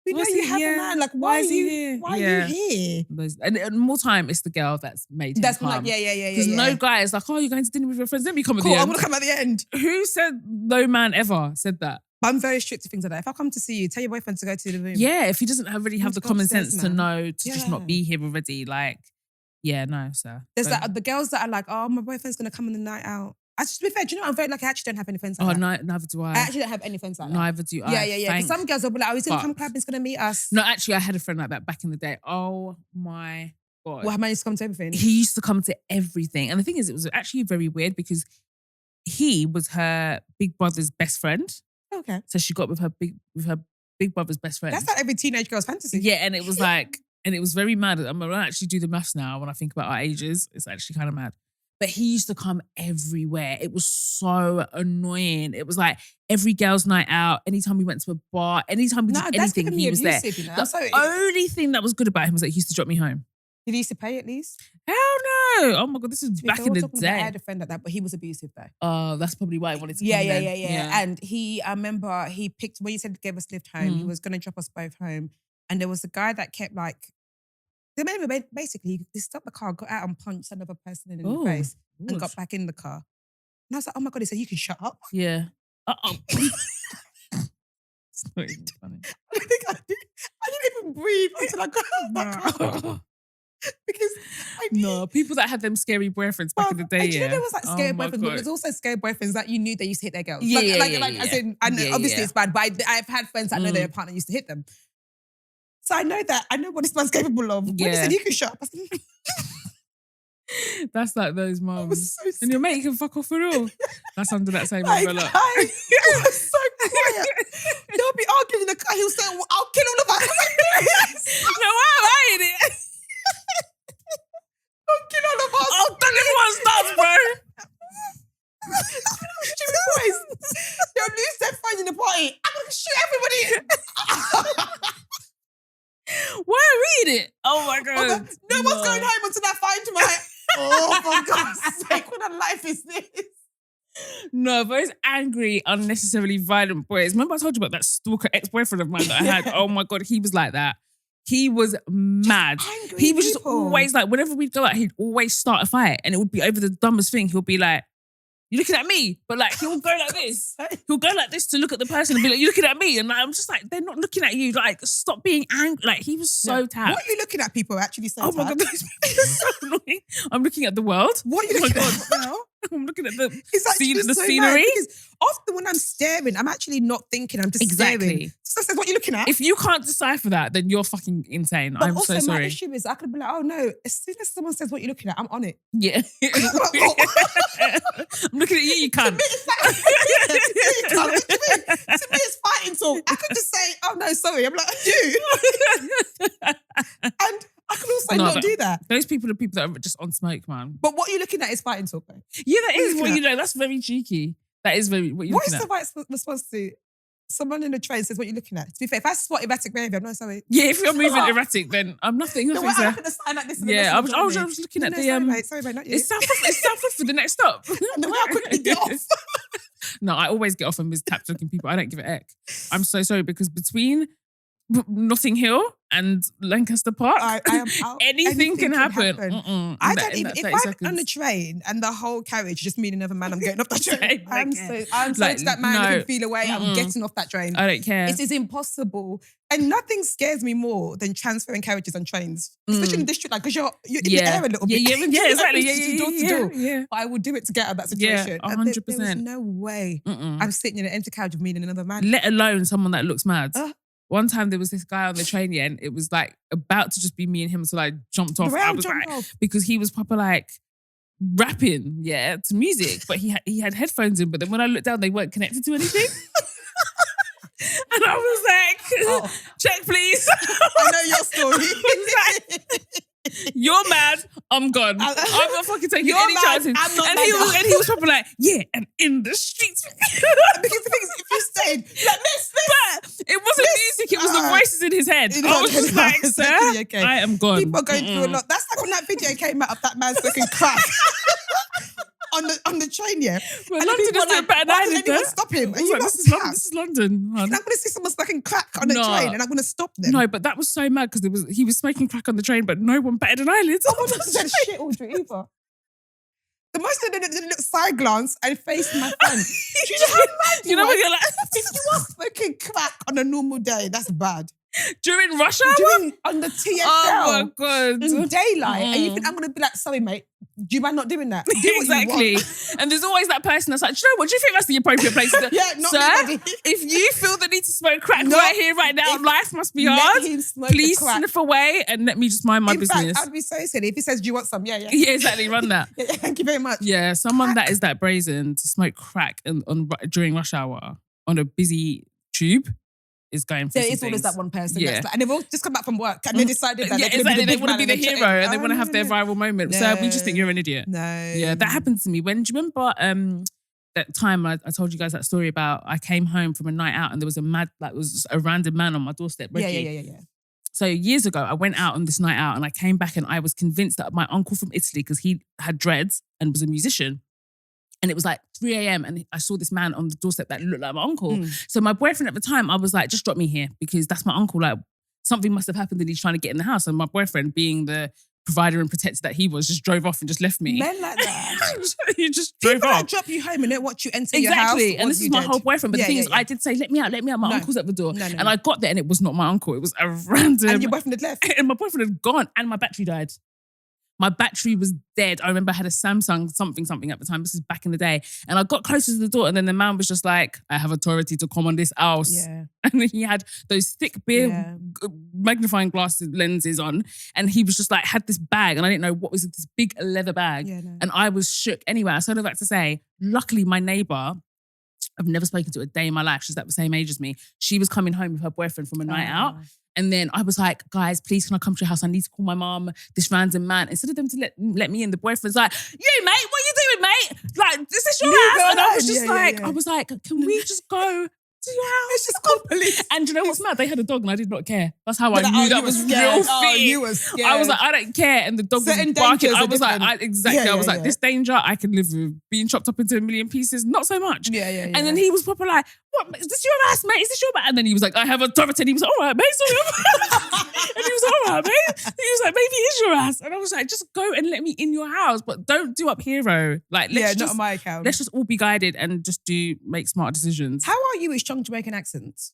we know you have a man. Like, why are you here? Why are you here? And more time, it's the girl that's made him come. Like, yeah. Because no guy is like, oh, you're going to dinner with your friends. Let me come at cool, the end. I'm going to come at the end. Who said no man ever said that? I'm very strict to things like that. If I come to see you, tell your boyfriend to go to the room. Yeah, if he doesn't really have the common sense to know to just not be here already, no, sir. There's the girls that are like, oh, my boyfriend's going to come on the night out. To be fair, do you know I'm very lucky? I actually don't have any friends like that. Oh, neither do I. I actually don't have any friends like that. Neither do I. Yeah. Because some girls will be like, oh, he's going to come club, he's going to meet us. No, actually, I had a friend like that back in the day. Oh my God. Well, he used to come to everything? He used to come to everything. And the thing is, it was actually very weird because he was her big brother's best friend. Okay. So she got with her big brother's best friend. That's like every teenage girl's fantasy. Yeah, and it was like, and it was very mad. I'm going to actually do the maths now when I think about our ages. It's actually kind of mad. But he used to come everywhere. It was so annoying. It was like every girl's night out, anytime we went to a bar, anytime we did anything, he was there. The only thing that was good about him was that he used to drop me home. Did he used to pay at least? Hell no. Oh my God, this is back in the day. I had a friend like that, but he was abusive though. Oh, that's probably why I wanted to come Yeah. And I remember he picked, when you said gave us lift home, he was going to drop us both home. And there was a guy that kept like, basically, he stopped the car, got out and punched another person in the face and got back in the car. And I was like, oh my God, he said, you can shut up. Yeah. It's not even funny. I don't think I didn't even breathe until I got out of that car. Because people that had them scary boyfriends back in the day. You know, there was like scary boyfriends, but there's also scary boyfriends that you knew they used to hit their girls. Obviously it's bad, but I've had friends that know their partner used to hit them. So I know what this man's capable of. When he said you can shut up, I said, that's like those mums. So and your mate can fuck off for all. That's under that same umbrella. It was so quiet. They'll be arguing in the car. He'll say, I'll kill all of us. No, why ain't it? I'll kill all of us. I'll tell everyone stops, bro. Stupid boys. They'll lose their phone in the party. I'm going to shoot everybody. Why read it? Oh my God. No one's going home until I find my... Oh, for God's sake, what a life is this? No, those angry, unnecessarily violent boys. Remember I told you about that stalker ex-boyfriend of mine that I had? Oh my God, he was like that. He was mad. He was just always like, whenever we'd go out, he'd always start a fight and it would be over the dumbest thing. He'll be like, you're looking at me, but like he'll go like this. He'll go like this to look at the person and be like, you're looking at me. And like, I'm just like, they're not looking at you. Like, stop being angry. Like, he was so tapped. What are you looking at people actually so my God, those people are so annoying. I'm looking at the world. What are you looking at now? I'm looking at the so scenery. Because often when I'm staring, I'm actually not thinking. I'm just staring. So says what you're looking at. If you can't decipher that, then you're fucking insane. But I'm so sorry. My issue is I could be like, oh no, as soon as someone says what you're looking at, I'm on it. Yeah. I'm looking at you, you can't. To me, it's fighting talk. I could just say, oh no, sorry. I'm like, you. And I can also not do that. Those people are people that are just on smoke, man. But what you're looking at is fighting talk, though. Yeah, that is what you know. That's very cheeky. That is very what you're looking at. What is the right response to someone in the train says, what are you looking at? To be fair, if I spot erratic behaviour, I'm not sorry. Yeah, if you're moving erratic, then I'm nothing. No, I'm looking at the sign like this. Yeah, I was looking at the... Sorry, mate, not you. It's Southwood for the next stop. And the way I quickly get off. No, I always get off on these tap-looking people. I don't give a heck. I'm so sorry because between Notting Hill and Lancaster Park, anything can happen. I don't even, if I'm on the train and the whole carriage just me and another man, I'm getting off that train. I'm so to that man who can feel away, I'm getting off that train. I don't care. It is impossible. And nothing scares me more than transferring carriages on trains, especially in the district, like, because you're in the air a little bit. Yeah, exactly. Yeah. But I will do it to get out of that situation. Yeah, 100%. There's no way I'm sitting in an empty carriage with me and another man. Let alone someone that looks mad. One time there was this guy on the train, and it was like about to just be me and him, so I jumped off. Because he was proper like rapping, to music, but he had headphones in. But then when I looked down, they weren't connected to anything. And I was like, check please. I know your story. You're mad, I'm gone. I'm not fucking taking any chances. And he was probably like, and in the streets. Because the thing is, if you stayed like this. But it wasn't music, it was the voices in his head. I was just like, sir, I am gone. People are going through a lot. That's like when that video came out of that man smoking crack. On the train, But London is doing better than Ireland. Anyone stop him? And this is London. I'm going to see someone smoking crack on a train and I'm going to stop them. No, but that was so mad because he was smoking crack on the train, but no one better than Ireland. Someone said shit, Audrey, either. The most of the little side glance and face my friend. You know when you're like, if you are smoking crack on a normal day, that's bad. During rush hour? On the TFL. Oh my God. In daylight. And you think I'm going to be like, sorry, mate, do you mind not doing that? Exactly. And there's always that person that's like, do you know what? Do you think that's the appropriate place to do? Not Sir, if you feel the need to smoke crack right here, right now, life must be hard. Please sniff away and let me just mind my business. In fact, I'd be so silly if he says, do you want some? Yeah, exactly. Run that. Thank you very much. Yeah, someone that is that brazen to smoke crack during rush hour on a busy tube is going for it's always that one person. Yeah. And they've all just come back from work and they decided that they want to be the hero and they want to have their viral moment. No. So we just think you're an idiot. No. Yeah, that happened to me. Do you remember that time I told you guys that story about I came home from a night out and there was a random man on my doorstep. Yeah. So years ago, I went out on this night out and I came back and I was convinced that my uncle from Italy, because he had dreads and was a musician, and it was like 3 a.m. and I saw this man on the doorstep that looked like my uncle. So my boyfriend at the time, I was like, just drop me here because that's my uncle. Like something must have happened and he's trying to get in the house. And my boyfriend, being the provider and protector that he was, just drove off and just left me. Men like that. He just drove People off. That drop you home and don't watch you enter your house. Exactly. And this is my whole boyfriend. But the thing is, I did say, let me out. My uncle's at the door. No. And I got there and it was not my uncle. It was a random. And your boyfriend had left. And my boyfriend had gone and my battery died. My battery was dead. I remember I had a Samsung something at the time. This is back in the day. And I got closer to the door and then the man was just like, I have authority to come on this house. Yeah. And then he had those thick beer magnifying glass lenses on. And he was just like, had this bag. And I didn't know what was it, this big leather bag. Yeah, no. And I was shook. Anyway, I sort of like to say, luckily my neighbour, I've never spoken to a day in my life. She's at the same age as me. She was coming home with her boyfriend from a night out. And then I was like, guys, please, can I come to your house? I need to call my mom, this random man. Instead of them to let me in, the boyfriend's like, you, mate, what are you doing, mate? Like, is this your house? And I was just I was like, can we just go to your house? It's just call police. And you know what's mad? They had a dog and I did not care. That's how I knew that was real fear. You were scared. I was like, I don't care. And the dog was barking. I was like, I was like, this danger I can live with. Being chopped up into a million pieces, not so much. Yeah. And then he was proper like, what, is this your ass, mate? Is this your man? And then he was like, I have authority. And he was like, all right, mate. Sorry. And he was like, all right, mate. And he was like, maybe it is your ass. And I was like, just go and let me in your house, but don't do up hero. Like, not on my account. Let's just all be guided and just make smart decisions. How are you with strong Jamaican accents?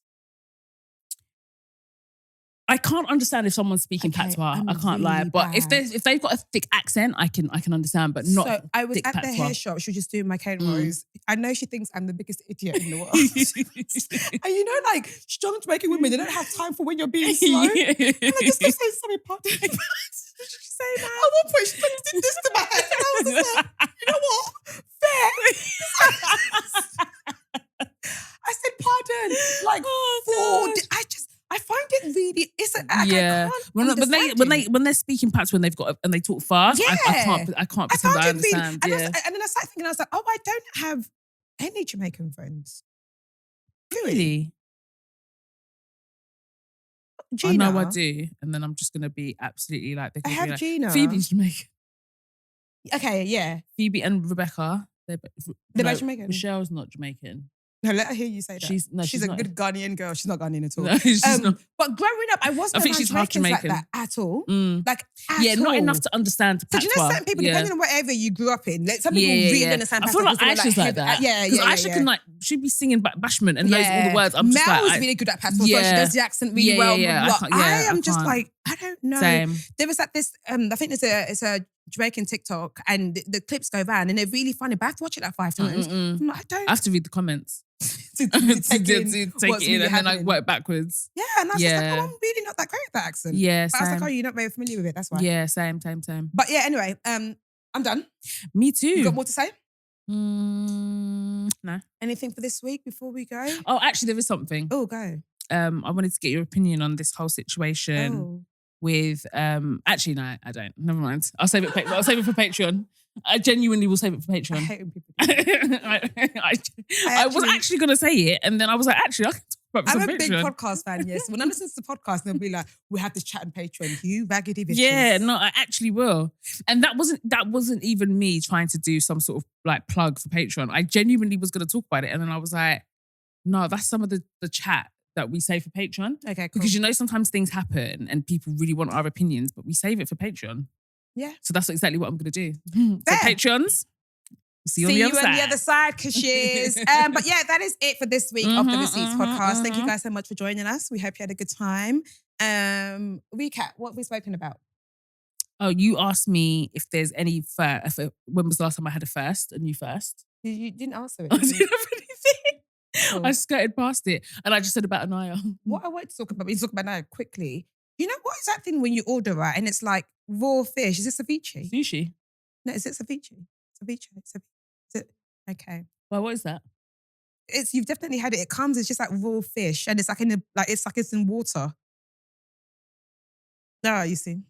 I can't understand if someone's speaking patois. I can't lie. But if they've got a thick accent, I can understand, but not. So I was at the hair shop. She was just doing my cane rows. I know she thinks I'm the biggest idiot in the world. And you know, like strong Jamaican women, they don't have time for when you're being slow. And I just kept saying, sorry, pardon. Did she say that? At one point, she did this to my head, and I was just like, you know what? Fair. I said, pardon. Like, I find it really. When they're speaking patois, when they talk fast, I can't pretend I understand. Really, and then I started thinking, I was like, oh, I don't have any Jamaican friends. Really? Gina? I know I do. And then I'm just going to be absolutely like... I have Gina. Phoebe's Jamaican. Okay, yeah. Phoebe and Rebecca. They're both Jamaican? Michelle's not Jamaican. No, let her hear you say that. She's a not. good Ghanaian girl. She's not Ghanaian at all. No, she's not. But growing up, I wasn't think she's half Jamaicans Jamaican. like that at all. Like, at all. Not enough to understand. So do you know certain people, depending on whatever you grew up in, like some people really understand. I feel like Aisha's like that. Because Aisha can she'd be singing Bashment and knows all the words. I'm just Mel's like, really good at patois. She does the accent really well. I am just like, I don't know. Same. There was like this, I think it's a Jamaican TikTok and the clips go around and they're really funny, but I have to watch it like 5 times. I'm like, I have to read the comments. to take it in and then I work backwards. Yeah, and I was just like, oh, I'm really not that great with that accent. Yeah, but I was like, oh, you're not very familiar with it, that's why. Yeah, same. But yeah, anyway, I'm done. Me too. You got more to say? No. Anything for this week before we go? Oh, actually, there is something. Oh, go. I wanted to get your opinion on this whole situation with. Actually, no, I don't. Never mind. I'll save it for Patreon. I genuinely will save it for Patreon. I hate when people do that. I was actually going to say it, and then I was like, actually, I can talk about this on Patreon. I'm a big podcast fan, yes. When I listen to the podcast, they'll be like, we have this chat on Patreon. You raggedy bitches. Yeah, no, I actually will. And that wasn't even me trying to do some sort of like plug for Patreon. I genuinely was going to talk about it, and then I was like, no, that's some of the chat that we save for Patreon. Okay, cool. Because sometimes things happen and people really want our opinions, but we save it for Patreon. Yeah. So that's exactly what I'm going to do. So Patreons, see you on the other side, cashiers. But yeah, that is it for this week of the Receipts podcast. Thank you guys so much for joining us. We hope you had a good time. Recap, what have we spoken about? Oh, you asked me if there's any when was the last time I had a new first? You didn't answer it. I didn't have anything. Oh. I skirted past it and I just said about Anaya. What I want to talk about, we talk about Anaya quickly. You know what is that thing when you order, right? And it's like raw fish. Is it ceviche? Sushi. No, is it ceviche? Ceviche. Is it? Okay. Well, what is that? You've definitely had it. It comes, it's just like raw fish. And it's like it's in water. No, you see.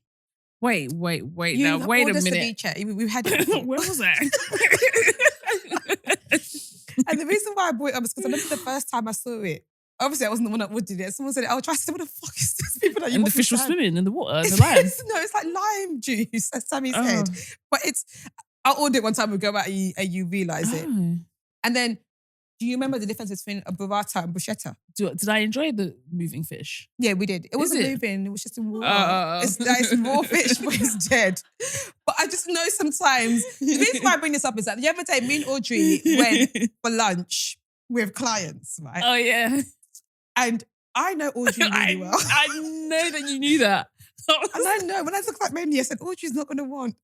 Wait. Now, wait a minute. Ceviche. We've had it before. Where was that? And the reason why I brought it up is because I remember the first time I saw it. Obviously, I wasn't the one that ordered it. Someone said, "Oh, try to say, what the fuck is this?" People that you and the fish was swimming in the water, the lime. No, it's like lime juice, as Sammy said. But I ordered it one time, we go out and you realise it. And then, do you remember the difference between a burrata and bruschetta? Did I enjoy the moving fish? Yeah, we did. It wasn't moving, it was just in water. It's raw fish, but it's dead. But I just know sometimes, the reason why I bring this up is that the other day, me and Audrey went for lunch with clients, right? Oh, yeah. And I know Audrey really well. I know that you knew that. And I know, when I looked at menu, I said, Audrey's not going to want.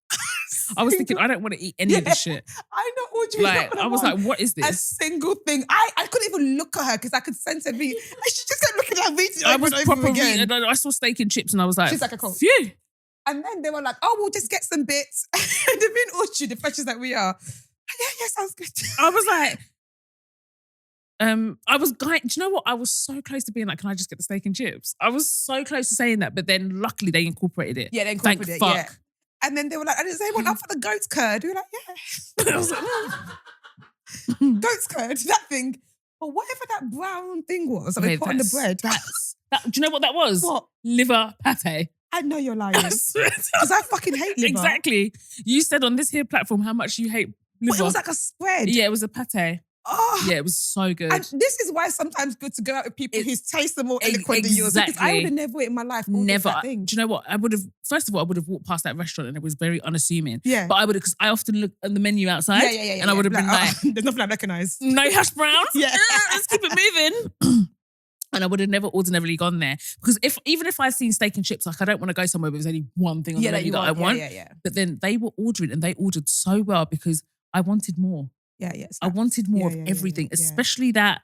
I was thinking, I don't want to eat any of this shit. I know Audrey's not going to want. I was like, what is this? A single thing. I couldn't even look at her because I could sense her being, she just kept looking at me over again. I saw steak and chips and I was like, she's like, cool. Phew. And then they were like, oh, we'll just get some bits. And they've been Audrey, the freshest that we are. Yeah, sounds good. I was like, do you know what? I was so close to being like, can I just get the steak and chips? I was so close to saying that, but then luckily they incorporated it. Yeah, they incorporated it, yeah. And then they were like, and they went up for the goat's curd. We were like, yeah. I was like, goat's curd, that thing. But whatever that brown thing was that they put on the bread. Do you know what that was? What? Liver pate. I know you're lying. Because I fucking hate liver. Exactly. You said on this here platform how much you hate liver. But it was like a spread. Yeah, it was a pate. Oh. Yeah, it was so good. And this is why it's sometimes good to go out with people whose tastes are more eloquent than yours. Because I would have never in my life never. That thing. Do you know what? First of all, I would have walked past that restaurant and it was very unassuming. Yeah. But I would have, because I often look at the menu outside. Yeah. And I would have been like, there's nothing I recognise. No hash browns. Yeah. Let's keep it moving. And I would have never ordinarily gone there. Because even if I've seen steak and chips, like I don't want to go somewhere where there's only one thing on the menu that I want. Yeah. But then they were ordering and they ordered so well because I wanted more. Yeah. I wanted more of everything, especially that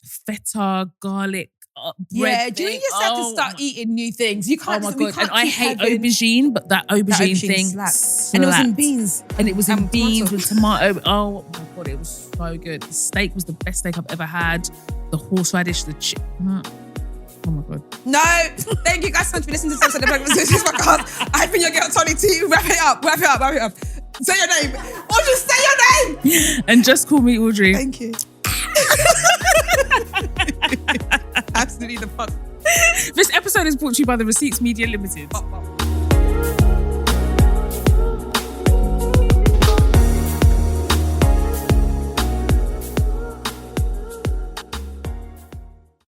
feta, garlic, bread. Yeah, do you just have to start eating new things? You can't. Oh my God. And I hate aubergine, but that aubergine thing slapped. And it was in beans. And it was in beans with tomato. Oh my God, it was so good. The steak was the best steak I've ever had. The horseradish, the chicken. Oh my God. No, thank you guys so much for listening to this episode of the Breakfast podcast. I've been your girl Tony T. Wrap it up. Say your name. Audrey, say your name. And just call me Audrey. Thank you. Absolutely the fuck. This episode is brought to you by the Receipts Media Limited.